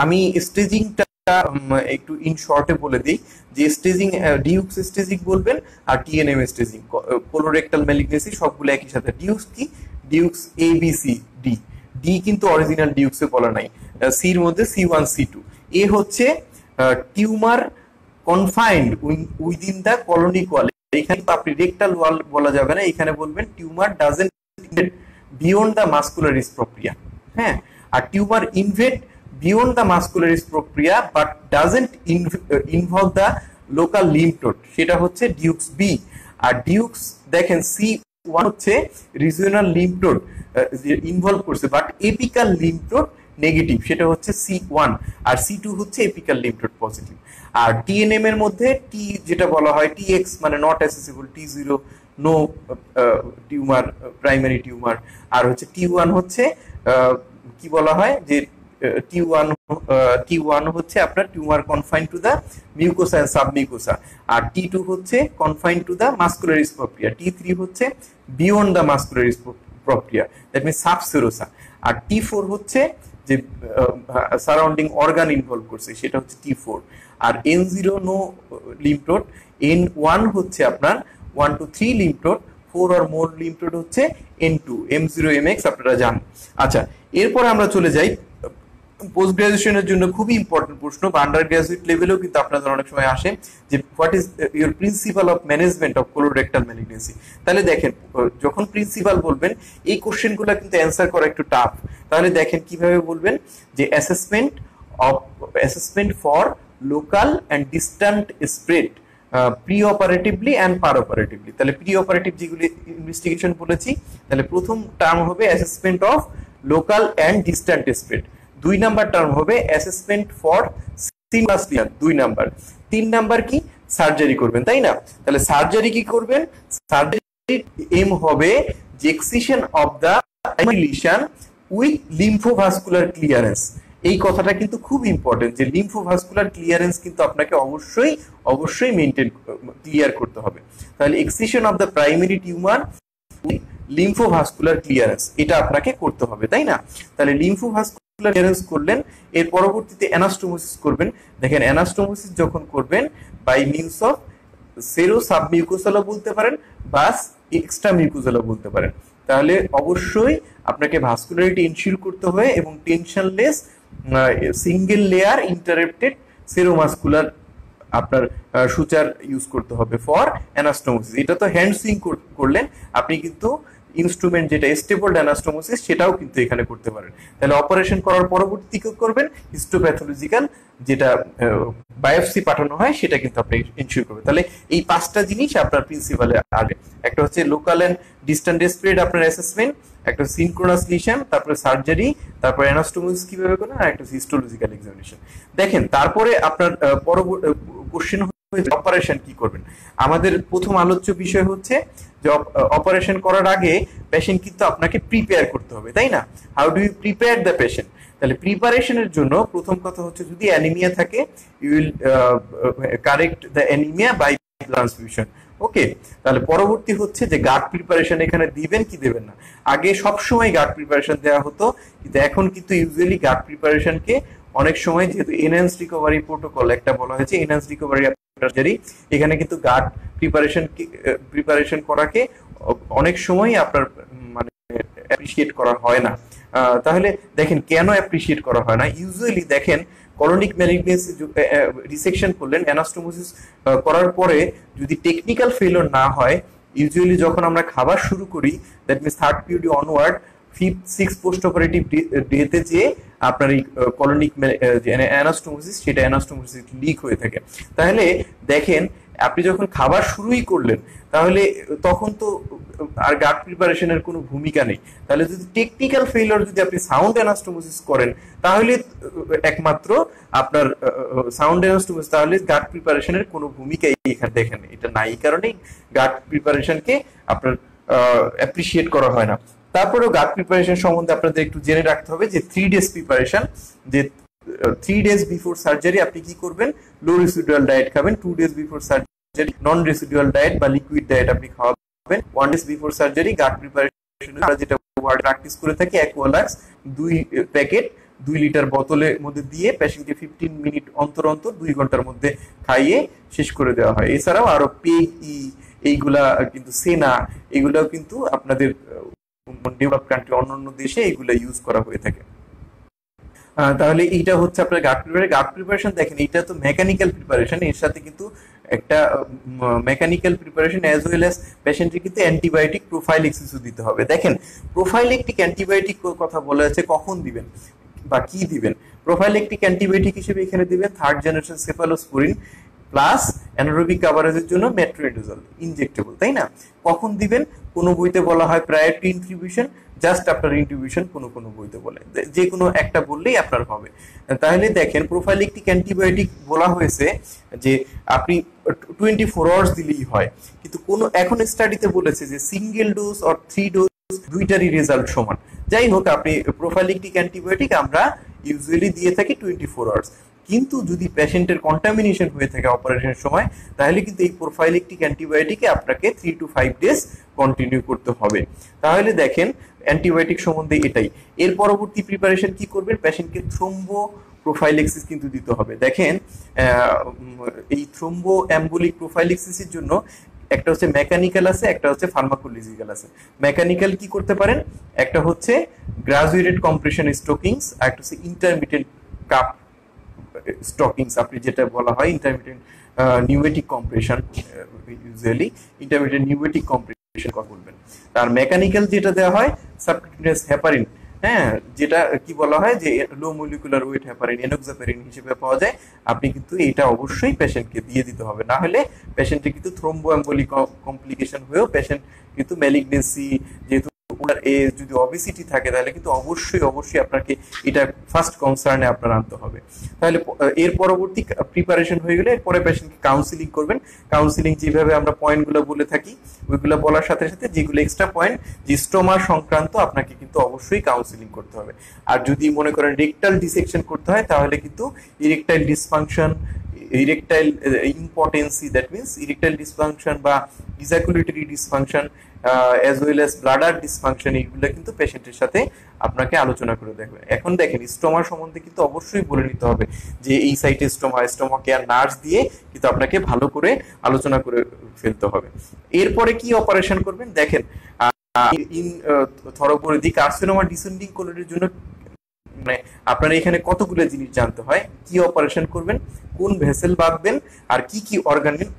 আমি স্টেজিংটা একটু ইন শর্টে বলে দিই, যে স্টেজিং ডিউক্স স্টেজিং বলবেন আর টিএনএম স্টেজিং, কোলোরেক্টাল ম্যালিগনেন্সি সবগুলো একই সাথে। ডিউক্স কি, ডিউক্স A B C D, D কিন্তু অরিজিনাল ডিউক্সে বলা নাই, সির মধ্যে C1 C2। এ হচ্ছে tumour confined within the colonic ওয়াল, এখানে তো আপনি রেক্টাল ওয়াল বলা যাবে না, এখানে বলবেন tumour doesn't beyond the muscularis প্রক্রিয়া, হ্যাঁ। আর tumour invade beyond the muscularis propria but doesn't involve the local lymph node, সেটা হচ্ছে ডিউক্স বি। আর ডিউক্স দেখেন C1 হচ্ছে রিজিওনাল লিম্ফ নোড ইনভলভ করছে, but apical lymph node negative, সেটা হচ্ছে C1। আর C2 হচ্ছে এপিক্যাল লিম্ফ নোড পজিটিভ। আর টিএনএম এর মধ্যে টি যেটা বলা হয় TX মানে not assessable, T0 no tumour, primary tumour. আর হচ্ছে T1 হচ্ছে কি বলা হয়, যে T1 হচ্ছে আপনার tumour confined to the mucosa and submucosa. আর T2 হচ্ছে কনফাইন্ড টু দা মাসকুলারিস প্রক্রিয়া। T3 হচ্ছে বিয়ন্ড দা মাসকুলারিস প্রক্রিয়া, দ্যাট মিন্স সাবসেরোসা। আর T4 হচ্ছে যে সারাউন্ডিং অর্গান ইনভলভ করছে, সেটা হচ্ছে T4। আর N0 no lymph node, N1 হচ্ছে আপনার 1 to 3 lymph node, 4 or more lymph node হচ্ছে N2, M0 MX আপনারা জানেন। আচ্ছা, এরপর আমরা চলে যাই পোস্ট গ্রাজুয়েশনের জন্য খুবই ইম্পর্টেন্ট প্রশ্ন, বা আন্ডার গ্রাজুয়েট লেভেলেও কিন্তু আপনাদের অনেক সময় আসে, যে what is your principal of management of colorectal malignancy. তাহলে দেখেন যখন প্রিন্সিপাল বলবেন এই কোশ্চেনগুলো কিন্তু অ্যান্সার করা একটু টাফ। তাহলে দেখেন কিভাবে বলবেন, যে assessment for local and distant spread pre operatively and per operatively. তাহলে প্রি অপারেটিভ যেগুলি ইনভেস্টিগেশন বলেছি, তাহলে প্রথম টার্ম হবে assessment of local and distant spread, 2 number term হবে অ্যাসেসমেন্ট ফর সিনবাস লিয়ার, 2 নাম্বার। 3 নাম্বার কি, সার্জারি করবেন, তাই না? তাহলে সার্জারি কি করবেন? সার্জারি এম হবে যে excision of the lesion with lymphovascular clearance. এই কথাটা কিন্তু খুব ইম্পর্টেন্ট যে লিম্ফোভাস্কুলার ক্লিয়ারেন্স কিন্তু আপনাকে অবশ্যই অবশ্যই মেইনটেইন ক্লিয়ার করতে হবে। তাহলে excision of the primary tumour lymphovascular clearance এটা আপনাকে করতে হবে, তাই না? তাহলে লিম্ফোভাস্কুলার ক্লিয়ারেন্স করলেন, এর পরবর্তীতে অ্যানাস্টোমোসিস করবেন। দেখেন অ্যানাস্টোমোসিস যখন করবেন বাই মিনস অফ সেরো সাবমিউকোসালা বলতে পারেন বা এক্সট্রা মিউকোসালা বলতে পারেন। তাহলে অবশ্যই আপনাকে ভাস্কুলারিটি এনশিওর করতে হবে এবং টেনশনলেস সিঙ্গেল লেয়ার ইন্টারেপ্টেড সেরোমাস্কুলার আপনার সুচার ইউজ করতে হবে ফর অ্যানাস্টোমোসিস। এটা তো হ্যান্ড সুইং করলেন, আপনি কিন্তু ইনস্ট্রুমেন্ট যেটা স্টেপলড অ্যানাস্টোমোসিস সেটাও কিন্তু এখানে করতে পারেন। তাহলে অপারেশন করার পরবর্তী কি করবেন? হিস্টোপ্যাথোলজিক্যাল যেটা বায়োপসি পাঠানো হয় সেটা কিন্তু আপনি এনশিওর করবেন। তাহলে এই পাঁচটা জিনিস আপনার প্রিন্সিপালে আসবে। একটা হচ্ছে লোকাল এন্ড ডিস্টান্ট স্প্রেড আপনার অ্যাসেসমেন্ট, একটা সিনক্রোনাস লিশন, তারপরে সার্জারি, তারপরে অ্যানাস্টোমোসিস কিভাবে করবেন, আর একটা হিস্টোলজিক্যাল এক্সামিনেশন। দেখেন তারপরে আপনার পরবর্তী কোশ্চেন অপারেশন কি করবেন। আমাদের প্রথম আলোচ্য বিষয় হচ্ছে যে অপারেশন করার আগে পেশেন্ট কিন্তু আপনাকে প্রিপেয়ার করতে হবে, তাই না? How do you prepare the patient? তাহলে প্রিপারেশনের জন্য প্রথম কথা হচ্ছে যদি অ্যানিমিয়া থাকে you will correct the anaemia by transfusion. Okay, তাহলে পরবর্তী হচ্ছে যে গার্ড প্রিপারেশন এখানে দিবেন কি দেবেন না। আগে সবসময় গার্ড প্রিপারেশন দেওয়া হতো, কিন্তু এখন কিন্তু ইউজুয়ালি গার্ড প্রিপারেশনকে অনেক সময় যেহেতু এনহ্যান্সড রিকভারি প্রোটোকল একটা বলা হয়েছে এনহ্যান্সড রিকভারি সার্জারি, এখানে কিন্তু গার্ড প্রিপারেশন করাকে অনেক সময় আপনার মানে অ্যাপ্রিশিয়েট করা হয় না। তাহলে দেখেন কেন অ্যাপ্রিশিয়েট করা হয় না। ইউজুয়ালি দেখেন কলোনিক ম্যালিগনেন্সি রিসেকশন করলেন, অ্যানাস্টোমোসিস করার পরে যদি টেকনিক্যাল ফেলিওর না হয়, ইউজুয়ালি যখন আমরা খাবার শুরু করি that means third period onward, fifth six post operative ডেতে যে আপনার এই কলোনিক অ্যানাস্টোমোসিস সেটা অ্যানাস্টোমোসিস লিক হয়ে থাকে। তাহলে দেখেন আপনি যখন খাবার শুরুই করলেন তাহলে তখন তো আর গার্ড প্রিপারেশনের কোনো ভূমিকা নেই। তাহলে যদি টেকনিক্যাল ফেলিওর যদি আপনি সাউন্ড অ্যানাস্টোমোসিস করেন তাহলে একমাত্র আপনার সাউন্ড অ্যানাস্টোমোসিস, তাহলে গার্ড প্রিপারেশনের কোনো ভূমিকা এখানে দেখেন এটা নাই। এই কারণেই গার্ড প্রিপারেশনকে আপনার অ্যাপ্রিশিয়েট করা হয় না। তারপরেও গার্ড প্রিপারেশন সম্বন্ধে আপনাদের একটু জেনে রাখতে হবে যে 3 ডেজ প্রিপারেশন, যে 3 ডেজ বিফোর সার্জারি আপনি কি করবেন? লো রেসিডুয়াল ডায়েট খাবেন। 2 days before surgery non residual diet বা লিকুইড ডায়েট আপনি খাওয়াবেন। 1 days before surgery gut preparation আমরা যেটা ওয়ার্ড প্র্যাকটিস করে থাকি অ্যাকুয়ালাক্স 2 প্যাকেট 2 লিটার বোতলের মধ্যে দিয়ে পেশেন্টকে 15 মিনিট অন্তর অন্তর 2 ঘন্টার মধ্যে খাইয়ে শেষ করে দেওয়া হয়। এছাড়াও আরো পেই এইগুলা কিন্তু সেনা এগুলাও কিন্তু আপনাদের ডেভেলপ কান্ট্রি অন্যান্য দেশে এগুলা ইউজ করা হয়ে থাকে। তাহলে এইটা হচ্ছে আপনার গার্ড প্রিপারেশন। দেখেন এটা তো মেকানিক্যাল প্রিপারেশন, এর সাথে কিন্তু একটা mechanical preparation as well as পেশেন্টকে কিন্তু অ্যান্টিবায়োটিক প্রোফাইলেক্সিসও দিতে হবে। দেখেন প্রোফাইলেকটিক অ্যান্টিবায়োটিক কথা বলা হচ্ছে কখন দিবেন বা কি দিবেন। প্রোফাইলেকটিক অ্যান্টিবায়োটিক হিসেবে এখানে দিবেন 3rd generation cephalosporin plus anaerobic কাভারেজের জন্য মেট্রোনিডাজল ইনজেক্টেবল, তাই না? কখন দিবেন? কোনো বইতে বলা হয় প্রায়র টু ইনটিউবিউশন, জাস্ট আফটার ইনটিউবিউশন কোনো বইতে বলে, যে কোনো একটা বললেই আপনার হবে। তাহলে দেখেন প্রোফাইলেকটিক অ্যান্টিবায়োটিক বলা হয়েছে যে আপনি 24 আওয়ার্স দিলেই হয়, কিন্তু এখন স্টাডিতে বলেছে যে সিঙ্গেল ডোজ অর 3 ডোজ দুইটারই রেজাল্ট সমান। যাই হোক, আপনি প্রোফাইলেকটিক অ্যান্টিবায়োটিক আমরা ইউজুয়ালি দিয়ে থাকি 24 আওয়ার্স, কিন্তু যদি পেশেন্টের কন্টামিনেশন হয়ে থাকে অপারেশনের সময় তাহলে কিন্তু এই প্রোফাইলেকটিক অ্যান্টিবায়োটিকে আপনাকে 3 to 5 ডেজ কন্টিনিউ করতে হবে। তাহলে দেখেন অ্যান্টিবায়োটিক সম্বন্ধে এটাই। এর পরবর্তী প্রিপারেশন কি করবেন? পেশেন্টকে থ্রোম্বো প্রোফাইলেক্সিস কিন্তু দিতে হবে। দেখেন এই থ্রোম্বো অ্যাম্বুলিক প্রোফাইলেক্সিসের জন্য একটা হচ্ছে মেকানিক্যাল আছে, একটা হচ্ছে ফার্মাকোলজিক্যাল আছে। মেকানিক্যাল কি করতে পারেন? একটা হচ্ছে গ্রাজুয়েটেড কম্প্রেশন স্টকিংস, আর একটা হচ্ছে ইন্টারমিটেন্ট কাপ স্টকিংস, আপনি যেটা বলা হয় intermittent pneumatic compression, usually intermittent pneumatic compression কথা বলবেন। আর মেকানিক্যাল যেটা দেওয়া হয় সাবকিউটেনিয়াস হেপারিন, হ্যাঁ, যেটা কি বলা হয় যে লো মলিকুলার ওয়েট হেপারিন, এনোক্সাপেরিন হিসেবে পাওয়া যায়। আপনি কিন্তু এটা অবশ্যই পেশেন্টকে দিয়ে দিতে হবে, না হলে পেশেন্টে কিন্তু থ্রোম্বোএম্বোলিক কমপ্লিকেশন হয়েও পেশেন্ট কিন্তু ম্যালিগনেন্সি যেহেতু ওনার যদি অবেসিটি থাকে তাহলে কিন্তু অবশ্যই আপনাকে এটা ফার্স্ট কনসার্নে আপনার আনতে হবে। তাহলে এর পরবর্তী প্রিপারেশন হয়ে গেলে এরপরে পেশেন্টকে কাউন্সিলিং করবেন। কাউন্সিলিং যেভাবে আমরা পয়েন্টগুলো বলে থাকি ওইগুলো বলার সাথে সাথে যেগুলো এক্সট্রা পয়েন্ট যে স্টোমা সংক্রান্ত আপনাকে কিন্তু অবশ্যই কাউন্সিলিং করতে হবে। আর যদি মনে করেন রেকটাল ডিসেকশন করতে হয় তাহলে কিন্তু erectile dysfunction, erectile impotence, that means erectile dysfunction বা ejaculatory dysfunction as well as bladder dysfunction, এইগুলো কিন্তু পেশেন্টের সাথে আপনাকে আলোচনা করে দেখবেন। এখন দেখেন স্টোমা সম্বন্ধে কিন্তু অবশ্যই বলে নিতে হবে যে এই সাইটে স্টোমা কেয়ার নার্স দিয়ে কিন্তু আপনাকে ভালো করে আলোচনা করে ফেলতে হবে। এরপরে কি অপারেশন করবেন দেখেন, থরোপরিধি কার্সিনোমা ডিসেন্ডিং কোলনের জন্য মানে আপনারা এখানে কতগুলো জিনিস জানতে হয়, কি অপারেশন করবেন, কোন ভেসেল বাঁধবেন, আর কি কি অর্গানের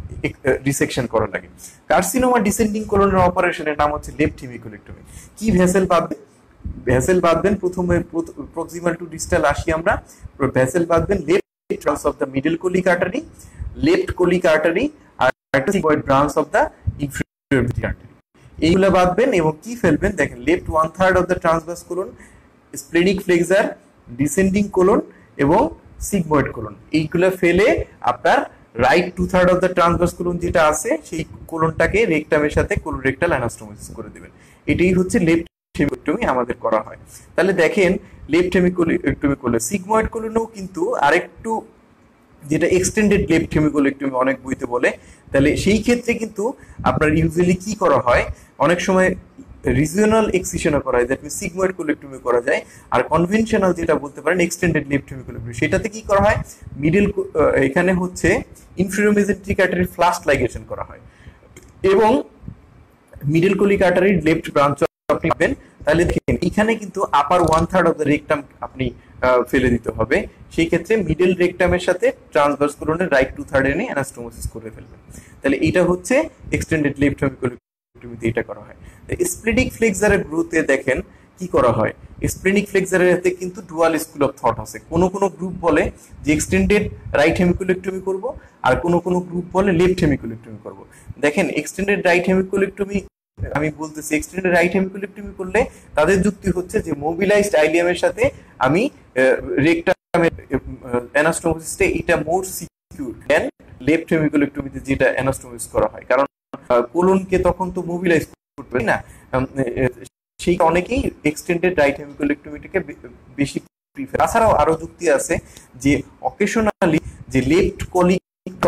রিসেকশন করা লাগে। কার্সিনোমা ডিসেন্ডিং কোলনের অপারেশনের নাম হচ্ছে লেফট হেমিকোলেক্টমি। কি ভেসেল বাঁধবেন? ভেসেল বাঁধবেন প্রথমে প্রক্সিমাল টু ডিস্টাল আসি আমরা, ভেসেল বাঁধবেন left branch of the middle colic artery, left colic artery আর একটা sigmoid branch of the inferior artery, এইগুলা বাঁধবেন। এবং কি ফেলবেন দেখেন, left 1/3 of the transverse colon, splenic flexure, descending colon এবং সিগময়েড কোলন, এইগুলো ফেলে আপনার right 2/3 of the transverse colon যেটা আছে সেই কোলনটাকে রেকটামের সাথে কোলোরেক্টাল অ্যানাস্টোমোসিস করে দিবেন। এটাই হচ্ছে লেফট হেমিকোলেক্টমি আমাদের করা হয়। তাহলে দেখেন লেফট হেমিকোলেক্টমি করলে সিগময়েড কোলনেও কিন্তু আরেকটু যেটা এক্সটেন্ডেড লেফট হেমিকোলেক্টমি অনেক বইতে বলে, তাহলে সেই ক্ষেত্রে কিন্তু আপনার ইউজুয়ালি কি করা হয়, অনেক সময় রিজিওনাল এক্সিশনও করা হয়, দ্যাট মিন্স সিগময়েড কোলেক্টমি করা যায়। আর কনভেনশনাল যেটা বলতে পারেন এক্সটেন্ডেড লেফট হেমিকোলেক্টমি, সেটাতে কি করা হয়, মিডল এখানে হচ্ছে ইনফেরিয়র মেসেন্ট্রিক আর্টারি ফ্লাস্ট লাইগেশন করা হয় এবং মিডল কোলিক আর্টারির লেফট ব্রাঞ্চ আপনি পাবেন। তাহলে দেখেন এখানে কিন্তু আপার 1/3 অফ দ্য রেকটাম আপনি ফেলে দিতে হবে, সেই ক্ষেত্রে মিডল রেকটামের সাথে ট্রান্সভার্স কোলনের রাইট 2/3 এনে অ্যানাস্টোমোসিস করে ফেলবেন। তাহলে এটা হচ্ছে এক্সটেন্ডেড লেফট হেমিকোলেক্টমিতে এটা করা হয়। স্প্লেনিক ফ্লেক্সারের গ্রুপে দেখেন কি করা হয়, স্প্লেনিক ফ্লেক্সারের হাতে কিন্তু ডুয়াল স্কুল অফ থট আছে। কোন গ্রুপ বলে যে এক্সটেন্ডেড রাইট হেমিকোলেক্টমি করব, আর কোন গ্রুপ বলে লেফট হেমিকোলেক্টমি করব। দেখেন এক্সটেন্ডেড রাইট হেমিকোলেক্টমি আমি বলতেছি, এক্সটেন্ডেড রাইট হেমিকোলেক্টমি করলে তাদের যুক্তি হচ্ছে যে মোবিলাইজড আইলিয়ামের সাথে আমি রেকটামের অ্যানাস্টোমোসিসটা এটা মোর সিকিউর দেন লেফট হেমিকোলেক্টমিতে যেটা অ্যানাস্টোমোসিস করা হয়, কারণ কোলনকে তখন তো মোবিলাইজ করবে না, সেই অনেকেই এক্সটেন্ডেড রাইট হেমিকোলেক্টমিটাকে বেশি প্রিফার। তাছাড়াও আরো যুক্তি আছে যে অকেশনালি যে লেফট কোলিক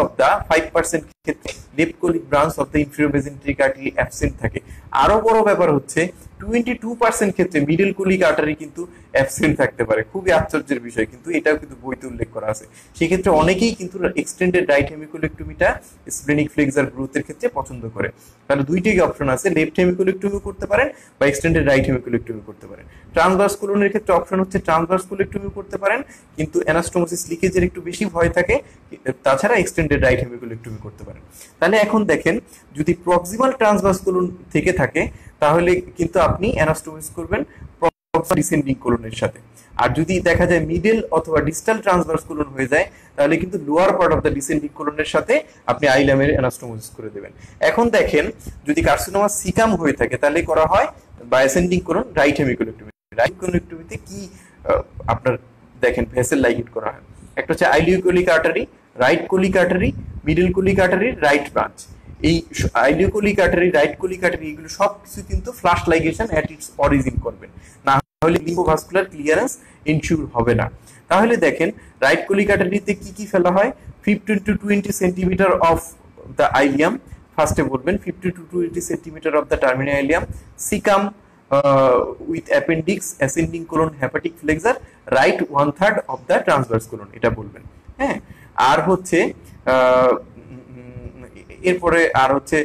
of the 5% ক্ষেত্রে left colic branch of the inferior mesenteric artery absent থাকে। আরো বড় ব্যাপার হচ্ছে 22% ক্ষেত্রে মিডল কোলিক আর্টারি কিন্তু অ্যাবসেন্ট থাকতে পারে। খুবই আশ্চর্যের বিষয়, কিন্তু এটাও কিন্তু বইতে উল্লেখ করা আছে। সেক্ষেত্রে অনেকেই কিন্তু এক্সটেন্ডেড রাইট হেমিকোলেক্টমিটা স্প্লেনিক ফ্লেক্সার গ্রোথের ক্ষেত্রে পছন্দ করে। তাহলে দুইটাই অপশন আছে, লেফট হেমিকোলেক্টমি করতে পারেন বা এক্সটেন্ডেড রাইট হেমিকোলেক্টমি করতে পারেন। ট্রান্সভার্স কোলনের ক্ষেত্রে অপশন হচ্ছে ট্রান্সভার্স কোলেক্টমি করতে পারেন, কিন্তু অ্যানাস্টোমোসিস লিকেজের একটু বেশি ভয় থাকে, তাছাড়া এক্সটেন্ডেড রাইট হেমিকোলেক্টমি করতে পারেন। তাহলে এখন দেখেন যদি প্রক্সিমাল ট্রান্সভার্স কোলন থেকে থাকে তাহলে কিন্তু আপনি অ্যানাস্টোমোসিস করবেন ডিসেন্ডিং কোলনের সাথে। আর যদি দেখা যায় মিডল অথবা ডিস্টাল ট্রান্সভার্স কোলন হয়ে যায় তাহলে কিন্তু lower part of the descending কোলনের সাথে আপনি আইলামের অ্যানাস্টোমোসিস করে দেবেন। এখন দেখেন যদি কার্সিনোমা সিকাম হয়ে থাকে তাহলে করা হয় বা ascending colon right hemicolectomy. Right হেমিকোলেক্টমিতে কি আপনার দেখেন ভেসেল লাইগেট করা হয়, একটা হচ্ছে ileocolic artery, right colic artery, middle colic artery, right branch. এই ileocolic artery, right colic artery এগুলো সবকিছু কিন্তু flush ligation at its origin করবেন, না হলে লিম্ফোভাস্কুলার ক্লিয়ারেন্স ইনশিওর হবে না। তাহলে দেখেন রাইট কোলিক আর্টারিতে কি কি ফেলা হয়, 15 to 20 centimetre of the ileum, ফার্স্টে বলবেন 50 to 20 centimetre of the terminal ileum, caecum with appendix, ascending colon, hepatic flexor, right 1/3 of the transverse colon, এটা বলবেন। হ্যাঁ, আর হচ্ছে এরপরে আর হচ্ছে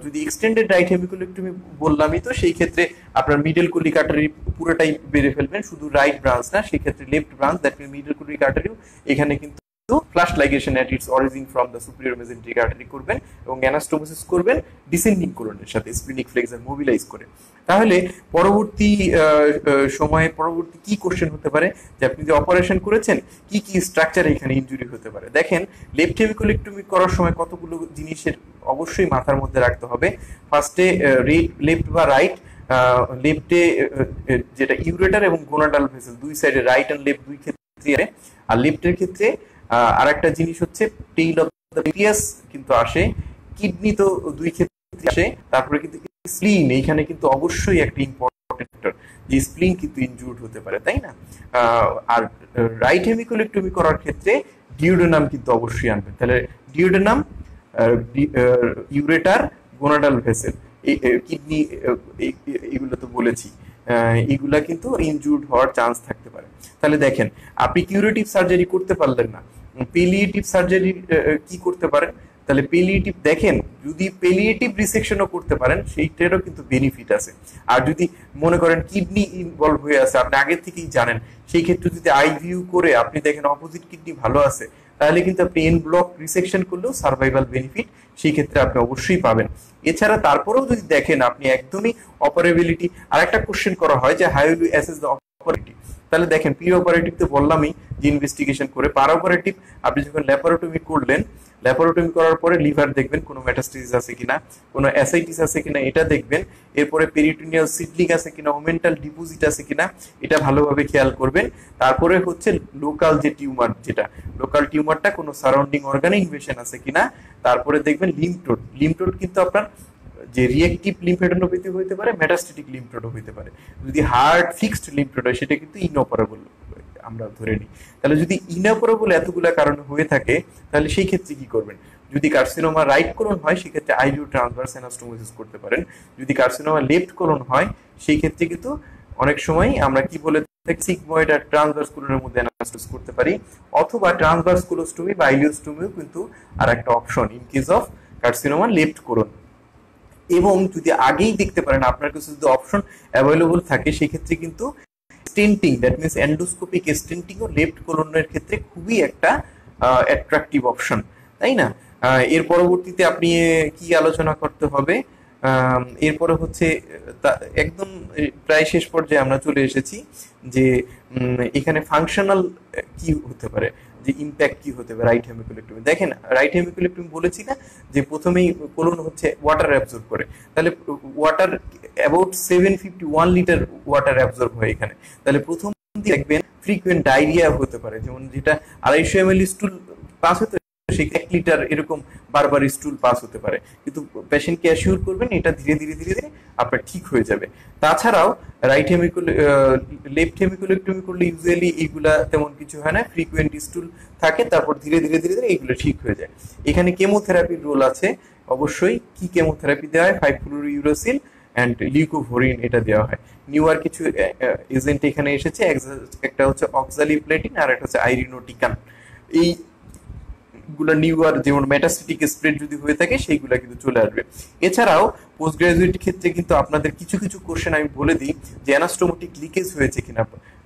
যদি এক্সটেন্ডেড রাইট হেমিকোলেক্টমি বললামই, তো সেই ক্ষেত্রে আপনার মিডল কোলিক আর্টারি পুরোটাই বেড়ে ফেলবেন, শুধু রাইট ব্রাঞ্চ না, সেই ক্ষেত্রে left branch that mean middle colic আর্টারিও এখানে কিন্তু flush ligation at its origin from the superior mesenteric artery করবেন এবং অ্যানাস্টোমোসিস করবেন ডিসেন্ডিং কোলনের সাথে স্প্লেনিক ফ্লেক্সার মোবিলাইজ করে। তাহলে পরবর্তী সময়ে পরবর্তী কি কোশ্চেন হতে পারে যে আপনি যে অপারেশন করেছেন কি কি স্ট্রাকচার এখানে ইনজুরি হতে পারে। দেখেন লেফট হেমিকোলেক্টমি করার সময় কতগুলো জিনিসের অবশ্যই মাথার মধ্যে রাখতে হবে। ফার্স্টে লেফট বা রাইট লেফটে যেটা ইউরেটার এবং গোনাডাল ভেসেল দুই সাইডে রাইট এন্ড লেফট দুই ক্ষেত্রে, আর লেফটের ক্ষেত্রে আর একটা জিনিস হচ্ছে টেইল অফ দ্য পেরিয়াস কিন্তু আসে, কিডনি তো দুই ক্ষেত্রে আসে, তারপরে কিন্তু স্প্লিন এইখানে কিন্তু অবশ্যই একটা ইম্পর্টেন্ট ফ্যাক্টর, যে স্প্লিন কিন্তু ইনজুর্ড হতে পারে, তাই না? আর রাইট হেমিকোলেক্টমি করার ক্ষেত্রে ডিউডেনাম কিন্তু অবশ্যই আনবেন। তাহলে duodenum, ureter, gonadal vessel, kidney, এগুলো তো বলেছি, এগুলা কিন্তু ইনজুর্ড হওয়ার চান্স থাকতে পারে। তাহলে দেখেন, আপনি কিউরেটিভ সার্জারি করতে পারলেন না, পেলিয়েটিভ সার্জারি কি করতে পারেন? তাহলে পেলিয়েটিভ দেখেন, যদি পেলিয়েটিভ রিসেকশনও করতে পারেন সেইটারও কিন্তু বেনিফিট আছে। আর যদি মনে করেন কিডনি ইনভলভ হয়ে আছে, আপনি আগে থেকেই জানেন, সেই ক্ষেত্রে যদি আইভিইউ করে আপনি দেখেন অপোজিট কিডনি ভালো আছে, তাহলে কিন্তু আপনি এন ব্লক রিসেকশন করলেও সার্ভাইভাল বেনিফিট সেই ক্ষেত্রে আপনি অবশ্যই পাবেন। এছাড়া তারপরেও যদি দেখেন আপনি একদমই অপারেবিলিটি, আর একটা কোশ্চেন করা হয় যে how will you assess the operative, তাহলে দেখেন প্রি অপারেটিভ তো বললামই যে ইনভেস্টিগেশন করে, পার অপারেটিভ আপনি যখন ল্যাপারোটমি করলেন, ল্যাপারোটমি করার পরে লিভার দেখবেন কোনো মেটাস্টেসিস আছে কিনা, কোনো অ্যাসাইটিস আছে কিনা এটা দেখবেন, এরপরে পেরিটোনিয়াল সিডলিং আছে কিনা, ওমেন্টাল ডিপোজিট আছে কিনা এটা ভালোভাবে খেয়াল করবেন। তারপরে হচ্ছে লোকাল যে টিউমার, যেটা লোকাল টিউমারটা কোনো সারাউন্ডিং অর্গানে ইনভেশন আছে কিনা, তারপরে দেখবেন লিম্ফ নোড, লিম্ফ নোড কিন্তু আপনার যে রিয়েক্টিভ লিম্ফেডেনোপ্যাথি হইতে পারে, মেটাস্টেটিক লিম্ফ নোড হইতে পারে। যদি হার্ড ফিক্সড লিম্ফ নোড হয় সেটা কিন্তু ইনঅপারেবল আমরা ধরে নিই। তাহলে যদি ইনঅপারেবল এতগুলা কারণে হয়ে থাকে, তাহলে সেই ক্ষেত্রে কি করবেন? যদি কার্সিনোমা রাইট কোলন হয় সেক্ষেত্রে আইভিউ ট্রান্সভার্স অ্যানাস্টোমোসিস করতে পারেন। যদি কার্সিনোমা লেফট কোলন হয় সেই ক্ষেত্রে কিন্তু অনেক সময় আমরা কি বলে থাকি, সিগময়েড আর ট্রান্সভার্স কোলনের মধ্যে অ্যানাস্টোমোসিস করতে পারি, অথবা ট্রান্সভার্স কোলোস্টমি বা ইলিওস্টমিও কিন্তু আর একটা option in case of carcinoma left colon. এবং যদি আগেই দেখতে পারেন আপনার কাছে যদি অপশন অ্যাভেলেবল থাকে, সেক্ষেত্রে কিন্তু stenting, that means endoscopic stenting ও লেফট কোলনের ক্ষেত্রে খুবই একটা অ্যাট্রাকটিভ অপশন, তাই না? এর পরবর্তীতে আপনি কি আলোচনা করতে হবে, এরপরে হচ্ছে একদম প্রায় শেষ পর্যায়ে আমরা চলে এসেছি, যে এখানে ফাংশনাল কি হতে পারে, যে ইম্প্যাক্ট কি হতে পারে রাইট হেমিকোলেক্টমি। দেখেন, রাইট হেমিকোলেক্টমি বলেছি না যে প্রথমেই কোলন হচ্ছে ওয়াটার অ্যাবজর্ব করে, তাহলে water about 751 litre water absorb হয় এখানে। তাহলে প্রথম দেখবেন ফ্রিকুয়েন্ট ডায়রিয়া হতে পারে, যেমন যেটা 250 ml স্টুল পাস হতে সেই 1 লিটার এরকম বারবার স্টুল পাস হতে পারে, কিন্তু পেশেন্টকে অ্যাসিওর করবেন এটা ধীরে ধীরে ধীরে ধীরে আপনার ঠিক হয়ে যাবে। তাছাড়াও রাইট লেফট হেমিকোলেক্টমি করলে ইউজুয়ালি এইগুলা তেমন কিছু হয় না, ফ্রিকুয়েন্ট স্টুল থাকে, তারপর ধীরে ধীরে ধীরে ধীরে এইগুলো ঠিক হয়ে যায়। এখানে কেমোথেরাপির রোল আছে অবশ্যই। কি কেমোথেরাপি দেওয়া হয়? 5-fluorouracil অ্যান্ড লিউকোভোরিন এটা দেওয়া হয়। নিউয়ার কিছু এজেন্ট এখানে এসেছে, একটা হচ্ছে অক্সালিপ্লেটিন আর একটা হচ্ছে আইরিনোটিকান। এই গুলা নিউয়ার, যেমন মেটাস্টেটিক স্প্রেড যদি হয়ে থাকে সেইগুলা কিন্তু চলে আসবে। এছাড়াও পোস্ট গ্রাজুয়েট ক্ষেত্রে কিন্তু আপনাদের কিছু কিছু কোশ্চেন আমি বলে দিই যে অ্যানাস্টোমোটিক লিকেজ হয়েছে কিনা,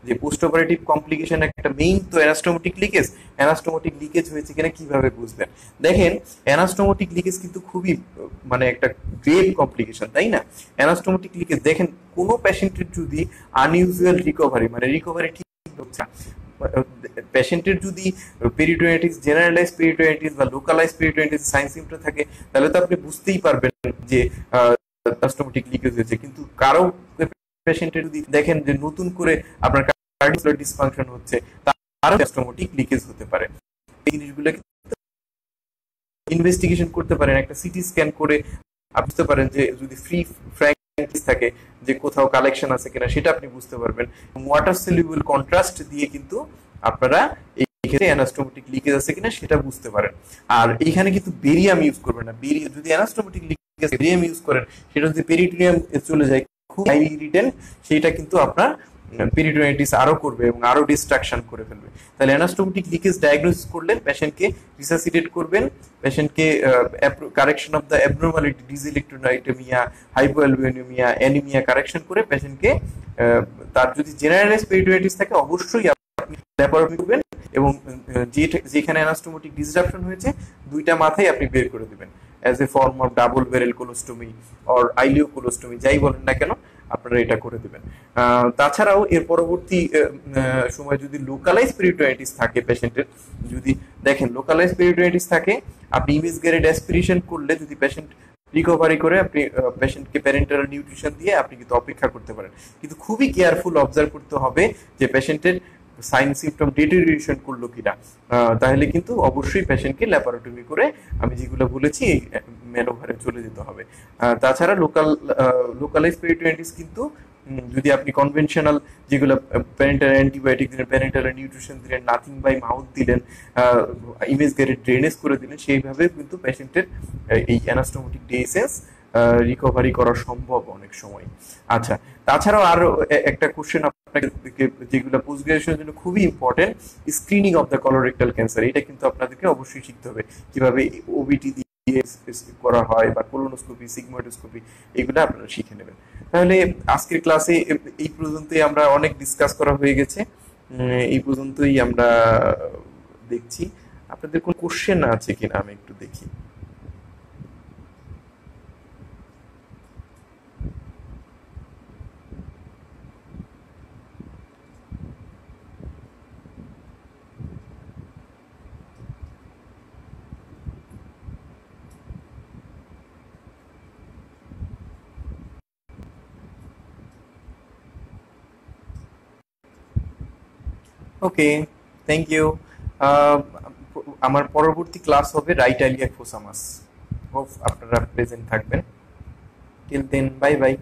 যে পোস্ট অপারেটিভ কমপ্লিকেশন একটা মেইন তো অ্যানাস্টোমোটিক লিকেজ, অ্যানাস্টোমোটিক লিকেজ হয়েছে কিনা কিভাবে বুঝবেন? দেখেন, অ্যানাস্টোমোটিক লিকেজ কিন্তু খুবই মানে একটা গ্রেভ কমপ্লিকেশন, তাই না? অ্যানাস্টোমোটিক লিকেজ দেখেন, কোনো পেশেন্টের যদি আনইউজুয়াল রিকভারি, মানে রিকভারি ঠিক হচ্ছে, পেশেন্টের যদি পেরিটোনিয়াইটিস, জেনারেলাইজ পেরিটোনিয়াইটিস বা লোকালাইজ পেরিটোনিয়াইটিস সাইন সিম্পটম থাকে, তাহলে তো আপনি বুঝতেই পারবেন যে অ্যানাস্টোমোটিক লিকেজ হয়েছে। কিন্তু কারো পেশেন্টের যদি দেখেন যে নতুন করে আপনার কার্ডিওভাস্কুলার ডিসফাংশন হচ্ছে, তারও অ্যানাস্টোমোটিক লিকেজ হতে পারে। এই জিনিসগুলো ইনভেস্টিগেশন করতে পারেন, একটা সিটি স্ক্যান করে আপনি বুঝতে পারেন যে যদি ফ্রি ফ্র্যাঙ্কিস থাকে যে কোথাও কালেকশন আছে কিনা সেটা আপনি বুঝতে পারবেন। ওয়াটার সলিউবল কন্ট্রাস্ট দিয়ে কিন্তু আপনারা এই ক্ষেত্রে অ্যানাস্টোমোটিক লিকেজ আছে কিনা সেটা বুঝতে পারেন। আর এইখানে কিন্তু বেরিয়াম ইউজ করবেন না। যদি অ্যানাস্টোমোটিক লিকেজ বেরিয়াম ইউজ করেন, সেটা যদি পেরিটোনিয়াম চলে যায়, খুব হাইলি ইরিটেন্ট, সেটা কিন্তু আপনার পেরিটোনিয়াইটিস আরো করবে এবং আরো ডিস্ট্রাকশন করে ফেলবে। তাহলে অ্যানাস্টোমোটিক লিকেজ ডায়াগনোসিস করলেন, পেশেন্টকে রিসাসিটেট করবেন, পেশেন্টকে correction of the abnormality, dyselectrolytaemia, hypoalbuminaemia, anaemia correction করে পেশেন্টকে, তার যদি জেনারেলাইজ পেরিটোনিয়াইটিস থাকে অবশ্যই আপনি ল্যাপারোটমি করবেন, এবং যেখানে অ্যানাস্টোমোটিক ডিসরাপশন হয়েছে দুইটা মাথায় আপনি বের করে দিবেন as a form of double barrel colostomy or ileo colostomy, যাই বলেন না কেন আপনারা এটা করে দিবেন। তাছাড়াও এর পরবর্তী সময় যদি লোকালাইজ পেরিটোনিয়াইটিস থাকে পেশেন্টের, যদি দেখেন লোকালাইজ পেরিটোনিয়াইটিস থাকে, আপনি ইমেজ গাইডেড অ্যাসপিরেশন করলে যদি পেশেন্ট রিকভারি করে আপনি পেশেন্টকে প্যারেন্টাল নিউট্রিশন দিয়ে আপনি কিন্তু অপেক্ষা করতে পারেন। কিন্তু খুবই কেয়ারফুল অবজার্ভ করতে হবে যে পেশেন্টের সাইন সিমটম ডিটেরিয়েশন করলো কিনা। তাহলে কিন্তু অবশ্যই পেশেন্টকে ল্যাপারোটমি করে আমি যেগুলো বলেছি এই ম্যানোভারে চলে যেতে হবে। তাছাড়া লোকালাইজ পেরিটোনিটিস কিন্তু যদি আপনি কনভেনশনাল যেগুলো প্যারেন্টাল অ্যান্টিবায়োটিক দিলেন, প্যারেন্টাল নিউট্রিশন দিলেন, নাথিং বাই মাউথ দিলেন, ইমেজ গাইডেড ড্রেনেজ করে দিলেন, সেইভাবে কিন্তু পেশেন্টের এই অ্যানাস্টোমোটিক ডিএসএস রিকভারি করা সম্ভব অনেক সময়। আচ্ছা, তাছাড়াও আরো একটা কোশ্চেন আপনাকে যেগুলো পোস্ট গ্রাজুয়েশনের জন্য খুবই important, screening of the colorectal cancer. এটা কিন্তু আপনাদেরকে অবশ্যই শিখতে হবে কিভাবে ওবিটি দিয়ে করা হয় বা কোলোনোস্কোপি, সিগমোইডোস্কোপি, এগুলো আপনারা শিখে নেবেন। তাহলে আজকের ক্লাসে এই পর্যন্তই, আমরা অনেক ডিসকাস করা হয়ে গেছে, এই পর্যন্তই আমরা দেখছি। আপনাদের কোন কোশ্চেন আছে কিনা আমি একটু দেখি। Okay, thank you. আমার পরবর্তী ক্লাস হবে রাইট আইলিয়াক ফোসামাস। হোপ আপনারা প্রেজেন্ট থাকবেন। Till then, bye by.